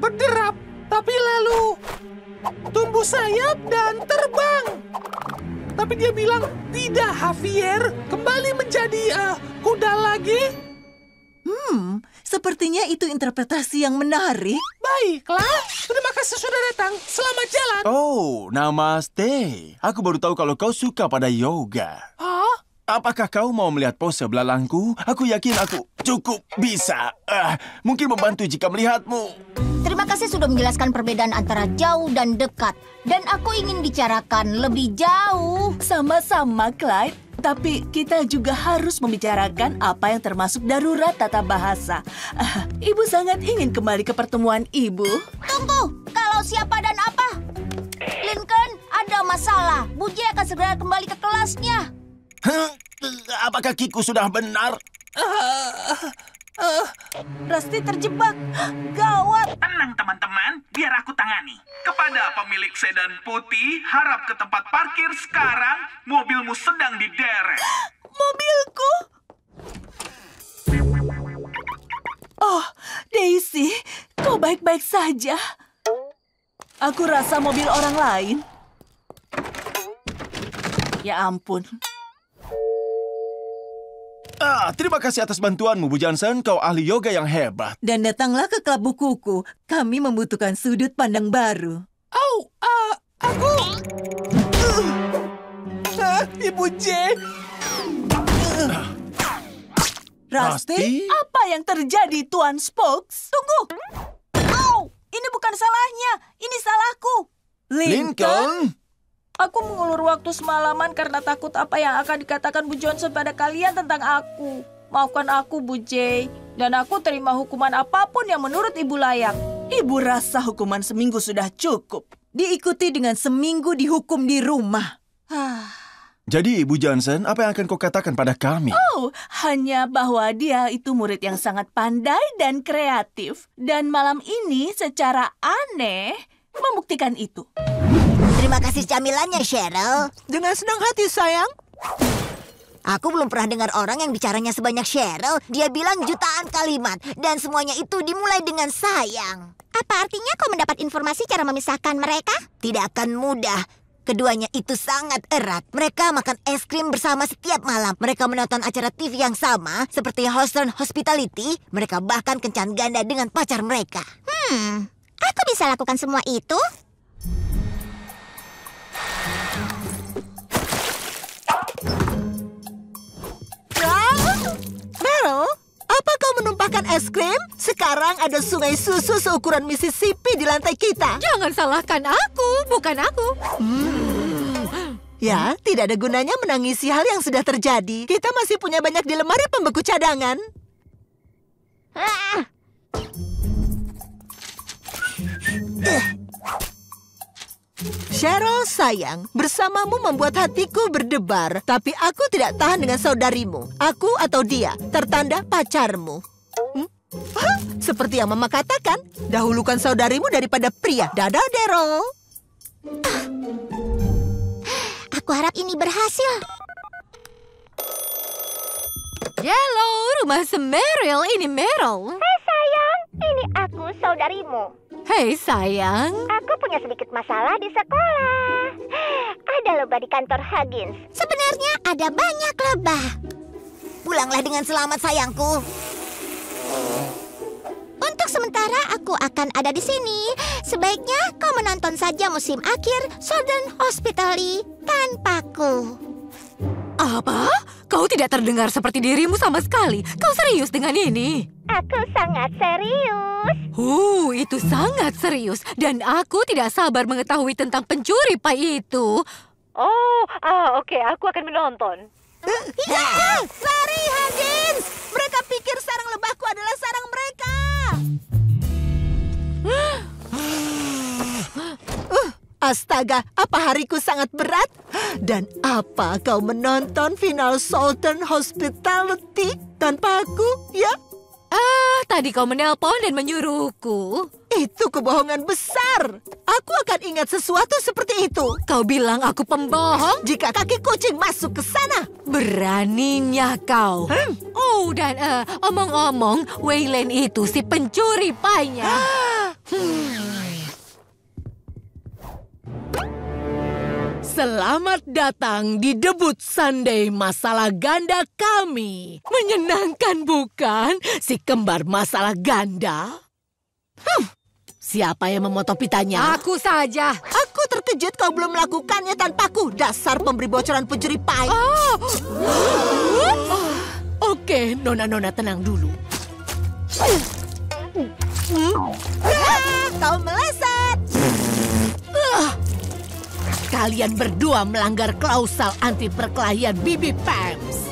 berderap, tapi lalu tumbuh sayap dan terbang. Tapi dia bilang, tidak Javier, kembali menjadi kuda lagi. Sepertinya itu interpretasi yang menarik. Baiklah, terima kasih sudah datang. Selamat jalan. Oh, namaste. Aku baru tahu kalau kau suka pada yoga. Apakah kau mau melihat pose belalangku? Aku yakin aku cukup bisa. Mungkin membantu jika melihatmu. Terima kasih sudah menjelaskan perbedaan antara jauh dan dekat. Dan aku ingin bicarakan lebih jauh. Sama-sama, Clyde. Tapi kita juga harus membicarakan apa yang termasuk darurat tata bahasa. Ibu sangat ingin kembali ke pertemuan ibu. Tunggu, kalau siapa dan apa? Lincoln, ada masalah. Bu J akan segera kembali ke kelasnya. Apakah Kiku sudah benar? Rusty terjebak. Gawat. Tenang teman-teman, biar aku tangani. Kepada pemilik sedan putih, harap ke tempat parkir sekarang. Mobilmu sedang diderek. Mobilku? Oh, Daisy, kau baik-baik saja. Aku rasa mobil orang lain. Ya ampun. Terima kasih atas bantuanmu, Bu Johnson. Kau ahli yoga yang hebat. Dan datanglah ke klub bukuku. Kami membutuhkan sudut pandang baru. Aku... Ibu J. Rusty? Apa yang terjadi, Tuan Spokes? Tunggu! Oh, ini bukan salahnya. Ini salahku. Lincoln? Aku mengulur waktu semalaman karena takut apa yang akan dikatakan Bu Johnson pada kalian tentang aku. Maafkan aku, Bu Jay. Dan aku terima hukuman apapun yang menurut Ibu layak. Ibu rasa hukuman seminggu sudah cukup. Diikuti dengan seminggu dihukum di rumah. Jadi, Ibu Johnson, apa yang akan kau katakan pada kami? Oh, hanya bahwa dia itu murid yang sangat pandai dan kreatif. Dan malam ini secara aneh membuktikan itu. Terima kasih camilannya, Cheryl. Dengan senang hati, sayang. Aku belum pernah dengar orang yang bicaranya sebanyak Cheryl. Dia bilang jutaan kalimat. Dan semuanya itu dimulai dengan sayang. Apa artinya kau mendapat informasi cara memisahkan mereka? Tidak akan mudah. Keduanya itu sangat erat. Mereka makan es krim bersama setiap malam. Mereka menonton acara TV yang sama, seperti Southern Hospitality. Mereka bahkan kencan ganda dengan pacar mereka. Aku bisa lakukan semua itu? Meryl, apa kau menumpahkan es krim? Sekarang ada sungai susu seukuran Mississippi di lantai kita. Jangan salahkan aku, bukan aku. Ya, tidak ada gunanya menangisi hal yang sudah terjadi. Kita masih punya banyak di lemari pembeku cadangan. Cheryl, sayang, bersamamu membuat hatiku berdebar. Tapi aku tidak tahan dengan saudarimu. Aku atau dia, tertanda pacarmu. Seperti yang Mama katakan, dahulukan saudarimu daripada pria. Dadah, Daryl. Aku harap ini berhasil. Hello, rumah Meryl. Ini Meryl. Hei sayang, ini aku saudarimu. Hei sayang. Aku punya sedikit masalah di sekolah. Ada lebah di kantor Huggins. Sebenarnya ada banyak lebah. Pulanglah dengan selamat, sayangku. Untuk sementara aku akan ada di sini. Sebaiknya kau menonton saja musim akhir Southern Hospitality tanpaku. Apa? Kau tidak terdengar seperti dirimu sama sekali. Kau serius dengan ini? Aku sangat serius. Itu sangat serius. Dan aku tidak sabar mengetahui tentang pencuri pai itu. Oke, aku akan menonton. Lari, Huggins! Mereka pikir sarang lebahku adalah sarang mereka. Astaga, apa hariku sangat berat? Dan apa kau menonton final Southern Hospitality tanpa aku, ya? Tadi kau menelpon dan menyuruhku. Itu kebohongan besar. Aku akan ingat sesuatu seperti itu. Kau bilang aku pembohong? Jika kaki kucing masuk ke sana. Beraninya kau. Dan omong-omong, Wayland itu si pencuri painya. Selamat datang di debut Sunday masalah ganda kami. Menyenangkan bukan? Si kembar masalah ganda. Siapa yang memotong pitanya? Aku saja. Aku terkejut kau belum melakukannya tanpaku. Dasar pemberi bocoran pencuri pai. Oke, Nona-nona tenang dulu. Kau meleset. Kalian berdua melanggar klausal anti perkelahian Bibi Pams.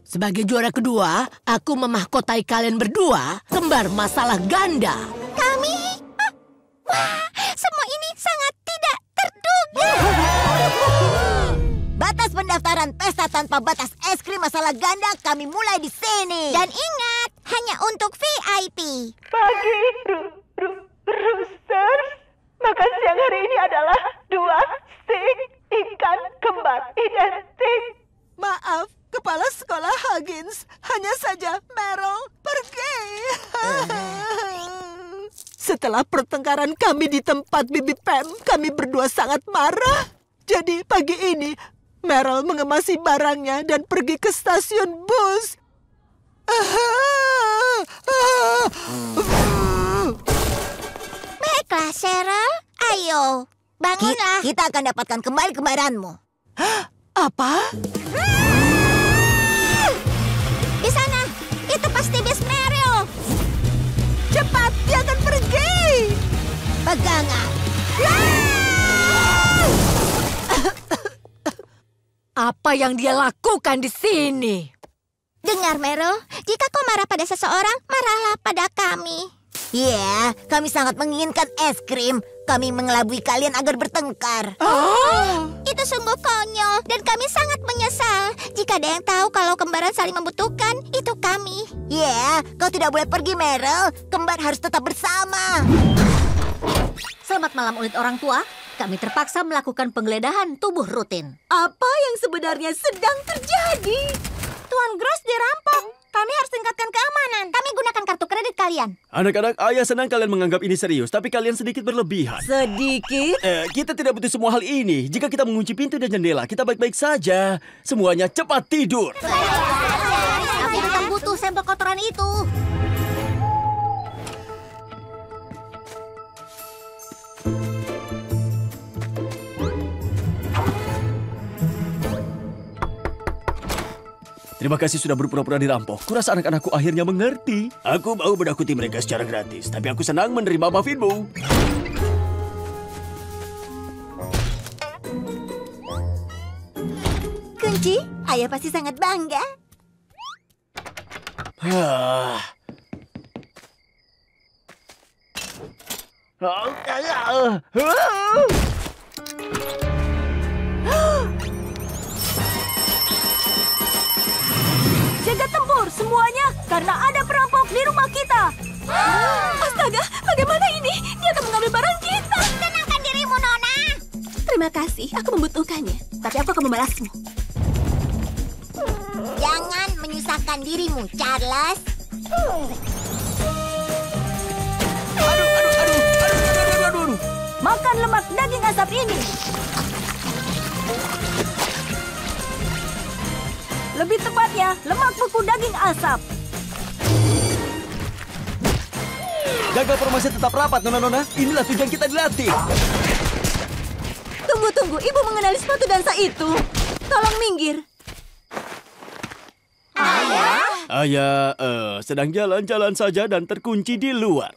Sebagai juara kedua, aku memahkotai kalian berdua kembar masalah ganda. Kami? Wah, semua ini sangat tidak terduga. Batas pendaftaran pesta tanpa batas es krim masalah ganda kami mulai di sini. Dan ingat, hanya untuk VIP. Pagi, Roosters. Makan siang hari ini adalah 2 stik ikan kembar identik. Maaf, kepala sekolah Huggins. Hanya saja Meryl pergi. Setelah pertengkaran kami di tempat Bibi Pam, kami berdua sangat marah. Jadi pagi ini, Meryl mengemasi barangnya dan pergi ke stasiun bus. Baiklah, Cheryl. Ayo, bangunlah. Kita akan dapatkan kembali kembaranmu. Apa? Di sana Apa yang dia lakukan di sini? Dengar, Meryl. Jika kau marah pada seseorang, marahlah pada kami. Ya, kami sangat menginginkan es krim. Kami mengelabui kalian agar bertengkar. Itu sungguh konyol dan kami sangat menyesal. Jika ada yang tahu kalau kembaran saling membutuhkan, itu kami. Ya, kau tidak boleh pergi, Meryl. Kembar harus tetap bersama. Selamat malam unit orang tua. Kami terpaksa melakukan penggeledahan tubuh rutin. Apa yang sebenarnya sedang terjadi? Tuan Gross dirampok. Kami harus tingkatkan keamanan. Kami gunakan kartu kredit kalian. Anak-anak, ayah senang kalian menganggap ini serius, tapi kalian sedikit berlebihan. Sedikit? Kita tidak butuh semua hal ini. Jika kita mengunci pintu dan jendela, kita baik-baik saja. Semuanya cepat tidur. Aku bukan butuh sampel kotoran itu. Terima kasih sudah berpura-pura dirampok. Kurasa anak-anakku akhirnya mengerti. Aku mau menakuti mereka secara gratis, tapi aku senang menerima muffinmu. Kunci, ayah pasti sangat bangga. Jaga tempur semuanya, karena ada perampok di rumah kita. Astaga, bagaimana ini? Dia akan mengambil barang kita. Tenangkan dirimu, Nona. Terima kasih, aku membutuhkannya. Tapi aku akan membalasmu. Jangan menyusahkan dirimu, Charles. Aduh. Makan lemak daging asap ini. Lebih tepatnya, lemak beku daging asap. Jaga formasi tetap rapat, Nona-Nona. Inilah tujuan kita dilatih. Tunggu, ibu mengenali sepatu dansa itu. Tolong minggir. Ayah, sedang jalan-jalan saja dan terkunci di luar.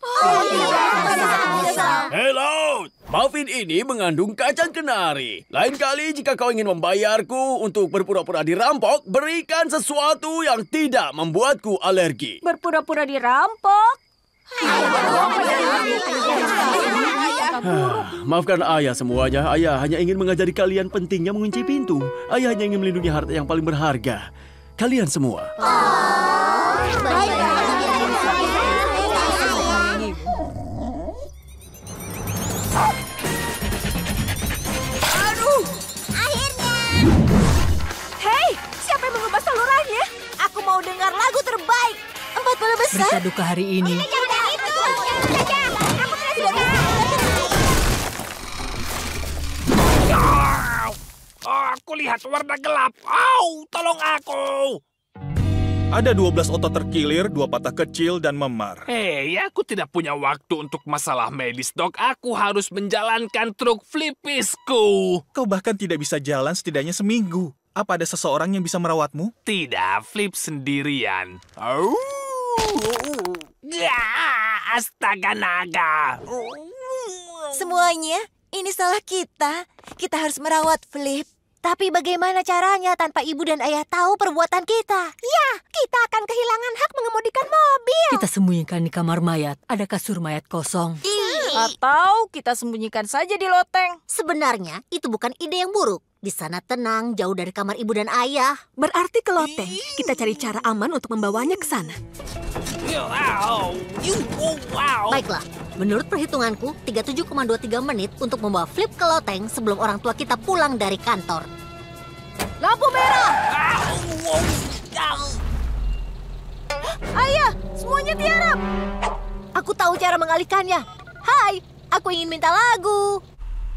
Hello, muffin ini mengandung kacang kenari. Lain kali jika kau ingin membayarku untuk berpura-pura dirampok, berikan sesuatu yang tidak membuatku alergi. Berpura-pura dirampok? Maafkan ayah semuanya. Ayah hanya ingin mengajari kalian pentingnya mengunci pintu. Ayah hanya ingin melindungi harta yang paling berharga. Kalian semua. Aduh! Akhirnya! Hei, siapa yang mengubah salurannya? Aku mau dengar lagu terbaik. 4 bola besar. Berita duka hari ini. Aku lihat warna gelap. Tolong aku. Ada 12 otot terkilir, 2 patah kecil, dan memar. Hei, aku tidak punya waktu untuk masalah medis, Dok. Aku harus menjalankan truk flipisku. Kau bahkan tidak bisa jalan setidaknya seminggu. Apa ada seseorang yang bisa merawatmu? Tidak, Flip sendirian. Astaga naga. Semuanya, ini salah kita. Kita harus merawat Flip. Tapi bagaimana caranya tanpa ibu dan ayah tahu perbuatan kita? Ya, kita akan kehilangan hak mengemudikan mobil. Kita sembunyikan di kamar mayat. Ada kasur mayat kosong. Atau kita sembunyikan saja di loteng. Sebenarnya itu bukan ide yang buruk. Di sana tenang, jauh dari kamar ibu dan ayah. Berarti ke loteng. Kita cari cara aman untuk membawanya ke sana. Baiklah, menurut perhitunganku, 37,23 menit untuk membawa Flip ke loteng sebelum orang tua kita pulang dari kantor. Lampu merah! Ayah, semuanya tiarap. Aku tahu cara mengalihkannya. Hai, aku ingin minta lagu.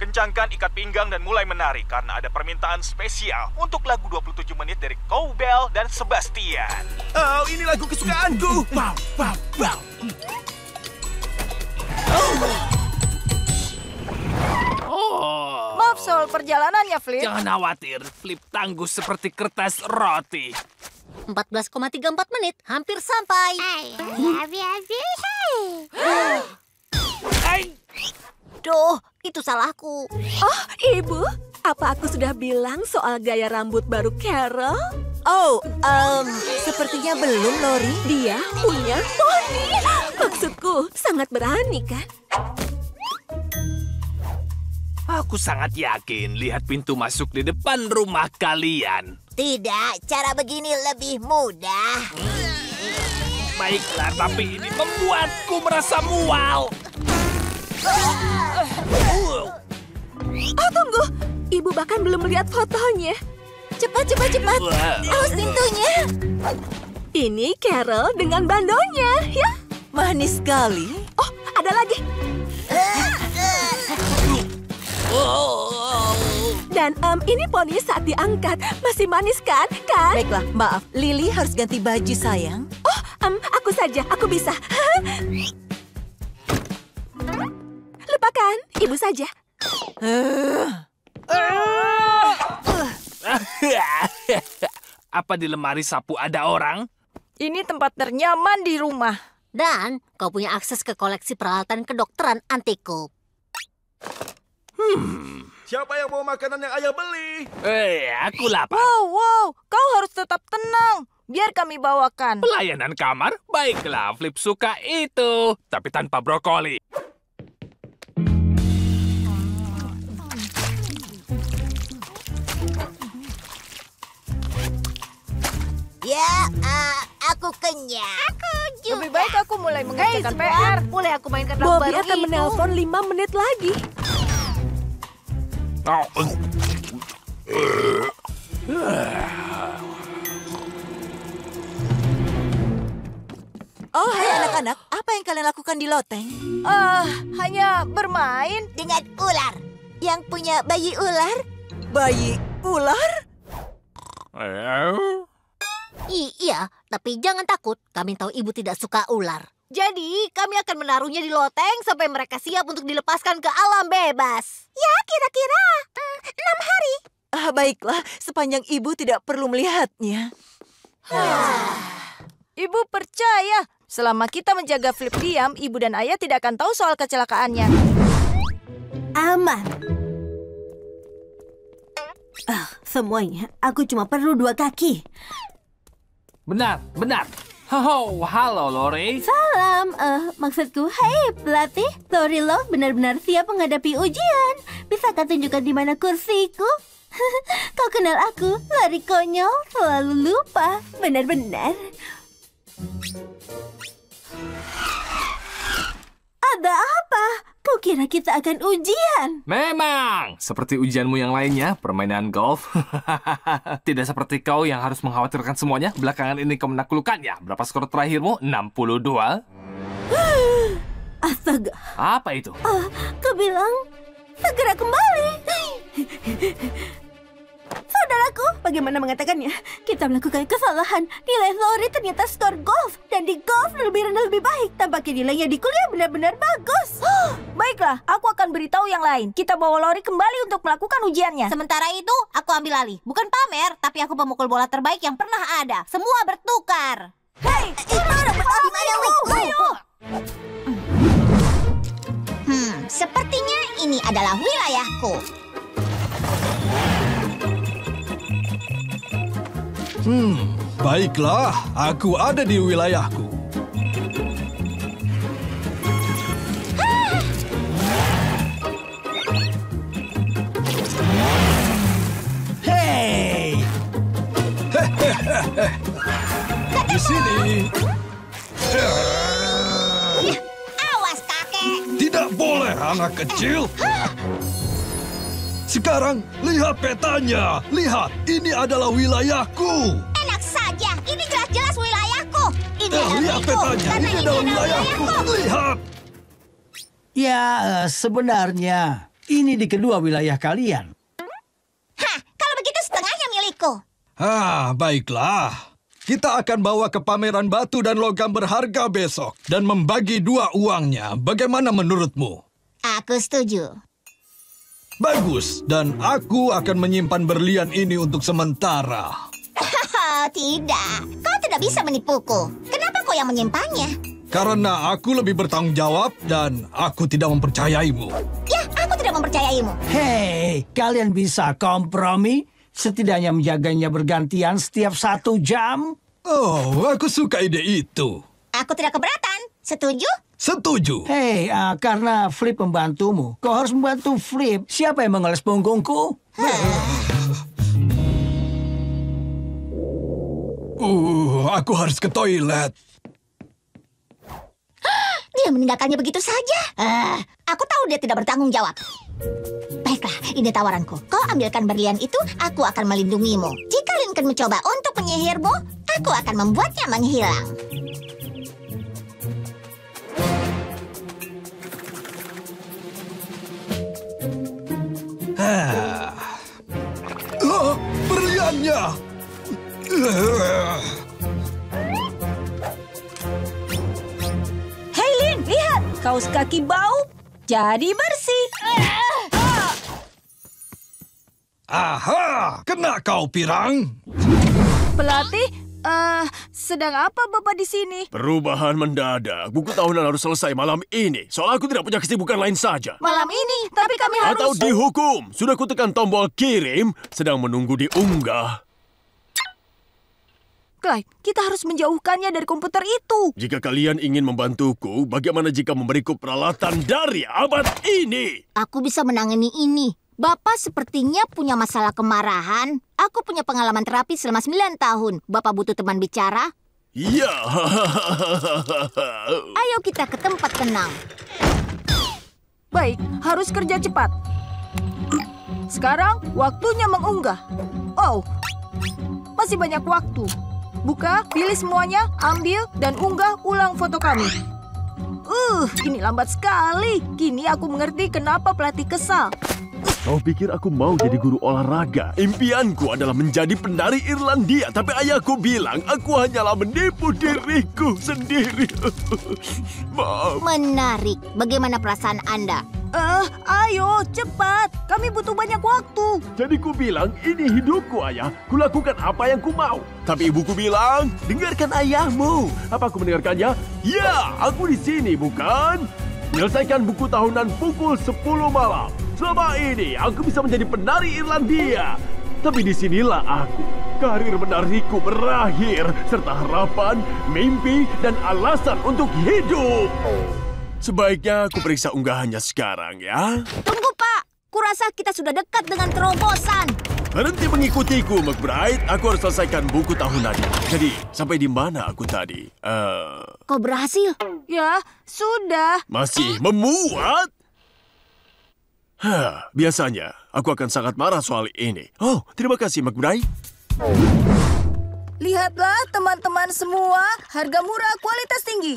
Kencangkan ikat pinggang dan mulai menari karena ada permintaan spesial untuk lagu 27 menit dari Cowbell dan Sebastian. Oh, ini lagu kesukaanku. Wow, wow, wow. Maaf soal perjalanannya, Flip. Jangan khawatir, Flip tangguh seperti kertas roti. 14,34 menit, hampir sampai. Duh, itu salahku. Oh, Ibu, Apa aku sudah bilang soal gaya rambut baru Carol? Oh, sepertinya belum, Lori. Dia punya poni. Maksudku, sangat berani kan? Aku sangat yakin lihat pintu masuk di depan rumah kalian. Tidak, cara begini lebih mudah. Baiklah, tapi ini membuatku merasa mual. Oh, tunggu. Ibu bahkan belum melihat fotonya. Cepat. Awas pintunya. Ini Carol dengan bandonya, ya? Manis sekali. Oh, ada lagi. Dan ini poni saat diangkat. Masih manis kan? Baiklah, maaf. Lily harus ganti baju, sayang. Oh, aku saja. Aku bisa. Lupakan. Ibu saja. Apa di lemari sapu ada orang? Ini tempat ternyaman di rumah. Dan kau punya akses ke koleksi peralatan kedokteran antiku. Siapa yang mau makanan yang ayah beli? Aku lapar. Wow, kau harus tetap tenang. Biar kami bawakan. Pelayanan kamar? Baiklah, Flip suka itu. Tapi tanpa brokoli. Ya, aku kenyang. Aku juga. Lebih baik aku mulai mengerjakan PR. Mulai aku mainkan lagu Bobby baru akan itu. menelpon 5 menit lagi. Oh, hai anak-anak. Apa yang kalian lakukan di loteng? Hanya bermain dengan ular. Yang punya bayi ular? Bayi ular? Iya, tapi jangan takut. Kami tahu ibu tidak suka ular. Jadi, kami akan menaruhnya di loteng sampai mereka siap untuk dilepaskan ke alam bebas. Ya, kira-kira 6 hari. Baiklah, sepanjang ibu tidak perlu melihatnya. Ibu percaya. Selama kita menjaga Flip diam, ibu dan ayah tidak akan tahu soal kecelakaannya. Aman. Semuanya, aku cuma perlu 2 kaki. Benar. Halo, Lori. Salam, maksudku, hai pelatih. Lori Love benar-benar siap menghadapi ujian. Bisakah tunjukkan di mana kursiku? Kau kenal aku, Lori konyol, selalu lupa. Benar-benar. Ada apa? Kau kira kita akan ujian? Memang. Seperti ujianmu yang lainnya, permainan golf. Tidak seperti kau yang harus mengkhawatirkan semuanya. Belakangan ini kau menaklukkannya. Berapa skor terakhirmu? 62? Astaga. Apa itu? Kau bilang segera kembali. Saudaraku, bagaimana mengatakannya? Kita melakukan kesalahan. Nilai Lori ternyata skor golf. Dan di golf lebih rendah lebih baik. Tampaknya nilainya di kuliah benar-benar bagus. Baiklah, aku akan beritahu yang lain. Kita bawa Lori kembali untuk melakukan ujiannya. Sementara itu, aku ambil alih. Bukan pamer, tapi aku pemukul bola terbaik yang pernah ada. Semua bertukar. Hei, Sepertinya ini adalah wilayahku. Baiklah, aku ada di wilayahku. Hei! Di sini. Awas, kakek. Tidak boleh, anak kecil. Sekarang, lihat petanya. Lihat, ini adalah wilayahku. Enak saja, ini jelas-jelas wilayahku. Ini Lihat petanya, ini adalah wilayahku. Lihat. Ya, sebenarnya ini di kedua wilayah kalian. Kalau begitu setengahnya milikku. Baiklah. Kita akan bawa ke pameran batu dan logam berharga besok dan membagi 2 uangnya. Bagaimana menurutmu? Aku setuju. Bagus, dan aku akan menyimpan berlian ini untuk sementara. Tidak, kau tidak bisa menipuku. Kenapa kau yang menyimpannya? Karena aku lebih bertanggung jawab dan aku tidak mempercayaimu. Ya, aku tidak mempercayaimu. Hei, kalian bisa kompromi? Setidaknya menjaganya bergantian setiap 1 jam? Oh, aku suka ide itu. Aku tidak keberatan. Setuju? Setuju. Hei, karena Flip membantumu, kau harus membantu Flip. Siapa yang mengeles punggungku? Aku harus ke toilet. Dia meninggalkannya begitu saja. Aku tahu dia tidak bertanggung jawab. Baiklah, ini tawaranku. Kau ambilkan berlian itu, aku akan melindungimu. Jika Lincoln mencoba untuk menyihirmu, aku akan membuatnya menghilang. Berliannya! Hei Lin, lihat! Kaos kaki bau jadi bersih. Aha! Kena kau, Pirang! Pelatih, sedang apa Bapak di sini? Perubahan mendadak. Buku tahunan harus selesai malam ini. Soal aku tidak punya kesibukan lain saja. Malam ini, tapi kami harus... Atau dihukum. Sudah kutekan tombol kirim, sedang menunggu diunggah. Clyde, kita harus menjauhkannya dari komputer itu. Jika kalian ingin membantuku, bagaimana jika memberiku peralatan dari abad ini? Aku bisa menangani ini. Bapak sepertinya punya masalah kemarahan. Aku punya pengalaman terapi selama 9 tahun. Bapak butuh teman bicara? Iya. Ayo kita ke tempat tenang. Baik, harus kerja cepat. Sekarang waktunya mengunggah. Oh, masih banyak waktu. Buka, pilih semuanya, ambil, dan unggah ulang foto kami. Ini lambat sekali. Kini aku mengerti kenapa pelatih kesal. Kau pikir aku mau jadi guru olahraga? Impianku adalah menjadi penari Irlandia, tapi ayahku bilang aku hanyalah menipu diriku sendiri. Maaf. Menarik. Bagaimana perasaan Anda? Ayo, cepat. Kami butuh banyak waktu. Jadi ku bilang, ini hidupku, ayah. Kulakukan apa yang ku mau. Tapi ibuku bilang, dengarkan ayahmu. Apa aku mendengarkannya? Ya, aku di sini, bukan? Menyelesaikan buku tahunan pukul 10 malam. Selama ini, aku bisa menjadi penari Irlandia. Tapi disinilah aku. Karir menariku berakhir. Serta harapan, mimpi, dan alasan untuk hidup. Sebaiknya aku periksa unggahannya sekarang, ya. Tunggu, Pak. Kurasa kita sudah dekat dengan terobosan. Berhenti mengikutiku, McBride. Aku harus selesaikan buku tahunan. Jadi, sampai di mana aku tadi? Kau berhasil? Ya, sudah. Masih memuat? Biasanya, aku akan sangat marah soal ini. Oh, terima kasih, McBride. Lihatlah, teman-teman semua. Harga murah, kualitas tinggi.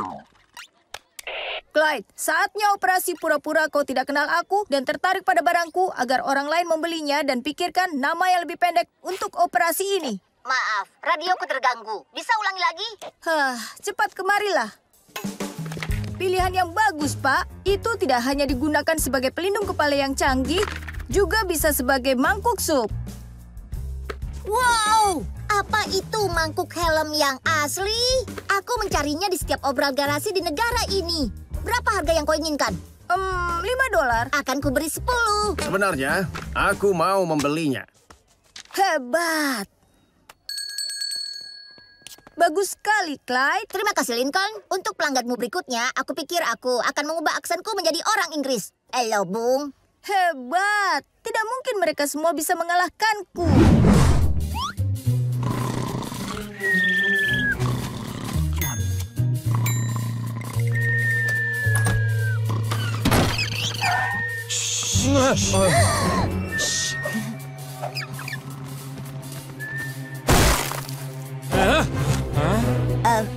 Clyde, saatnya operasi pura-pura kau tidak kenal aku dan tertarik pada barangku agar orang lain membelinya dan pikirkan nama yang lebih pendek untuk operasi ini. Maaf, radioku terganggu. Bisa ulangi lagi? Cepat kemarilah. Pilihan yang bagus, Pak. Itu tidak hanya digunakan sebagai pelindung kepala yang canggih, juga bisa sebagai mangkuk sup. Wow! Apa itu mangkuk helm yang asli? Aku mencarinya di setiap obral garasi di negara ini. Berapa harga yang kau inginkan? $5. Akan kuberi 10. Sebenarnya, aku mau membelinya. Hebat. Bagus sekali, Clyde. Terima kasih, Lincoln. Untuk pelangganmu berikutnya, aku pikir aku akan mengubah aksenku menjadi orang Inggris. Halo, Bung. Hebat. Tidak mungkin mereka semua bisa mengalahkanku.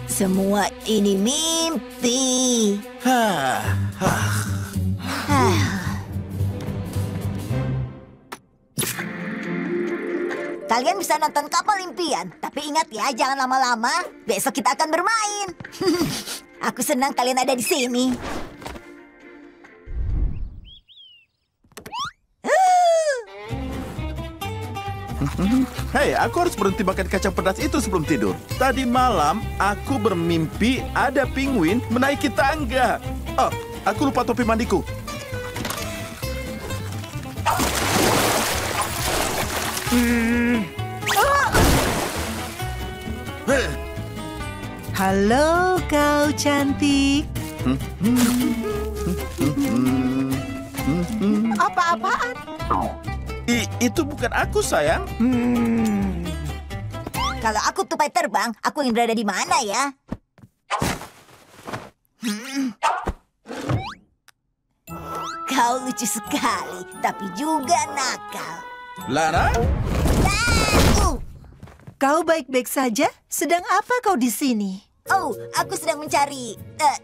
Semua ini mimpi. Kalian bisa nonton Kapal Impian, tapi ingat ya, jangan lama-lama. Besok kita akan bermain. Aku senang kalian ada di sini. Hei, aku harus berhenti makan kacang pedas itu sebelum tidur. Tadi malam, aku bermimpi ada penguin menaiki tangga. Oh, aku lupa topi mandiku. Halo kau cantik. Apa-apaan? Itu bukan aku, sayang. Kalau aku tupai terbang, aku ingin berada di mana ya? Kau lucu sekali, tapi juga nakal. Lara? Kau baik-baik saja? Sedang apa kau di sini? Oh, aku sedang mencari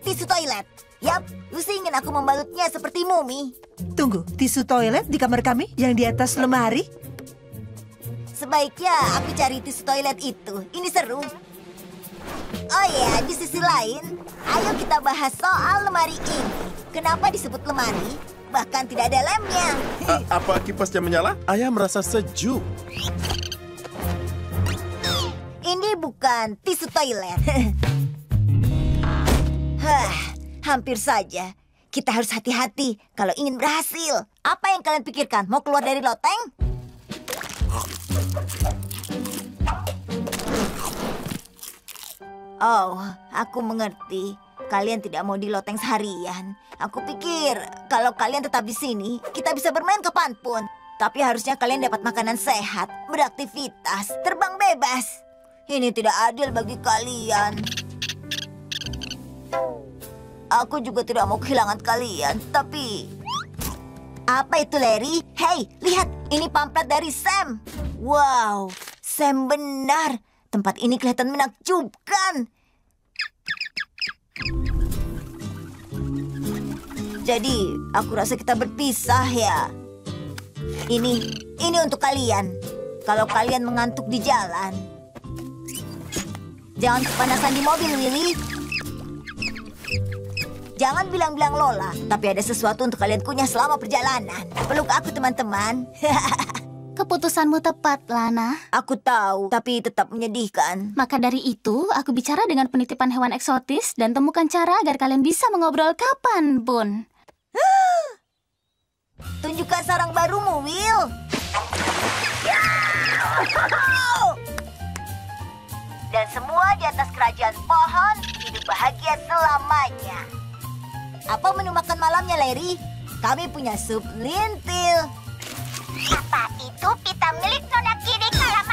tisu toilet. Yap, Lucy ingin aku membalutnya seperti mumi. Tunggu, tisu toilet di kamar kami yang di atas lemari? Sebaiknya aku cari tisu toilet itu. Ini seru. Oh ya, di sisi lain, ayo kita bahas soal lemari ini. Kenapa disebut lemari? Bahkan tidak ada lemnya. Apa kipasnya menyala? Ayah merasa sejuk. Ini bukan tisu toilet. Hampir saja. Kita harus hati-hati kalau ingin berhasil. Apa yang kalian pikirkan? Mau keluar dari loteng? Oh, aku mengerti. Kalian tidak mau di loteng seharian. Aku pikir kalau kalian tetap di sini, kita bisa bermain kapanpun. Tapi harusnya kalian dapat makanan sehat, beraktivitas, terbang bebas. Ini tidak adil bagi kalian. Aku juga tidak mau kehilangan kalian, tapi... Apa itu, Larry? Hei, lihat, ini pamflet dari Sam. Wow, Sam benar. Tempat ini kelihatan menakjubkan. Jadi, aku rasa kita berpisah ya. Ini untuk kalian. Kalau kalian mengantuk di jalan. Jangan kepanasan di mobil, Willy. Jangan bilang-bilang Lola, tapi ada sesuatu untuk kalian kunyah selama perjalanan. Peluk aku, teman-teman. Keputusanmu tepat, Lana. Aku tahu, tapi tetap menyedihkan. Maka dari itu, aku bicara dengan penitipan hewan eksotis dan temukan cara agar kalian bisa mengobrol kapanpun. Tunjukkan sarang barumu, Will. Dan semua di atas kerajaan pohon hidup bahagia selamanya. Apa menu makan malamnya, Larry? Kami punya sup lentil. Apa itu pita milik Nona Kiri Kalamari?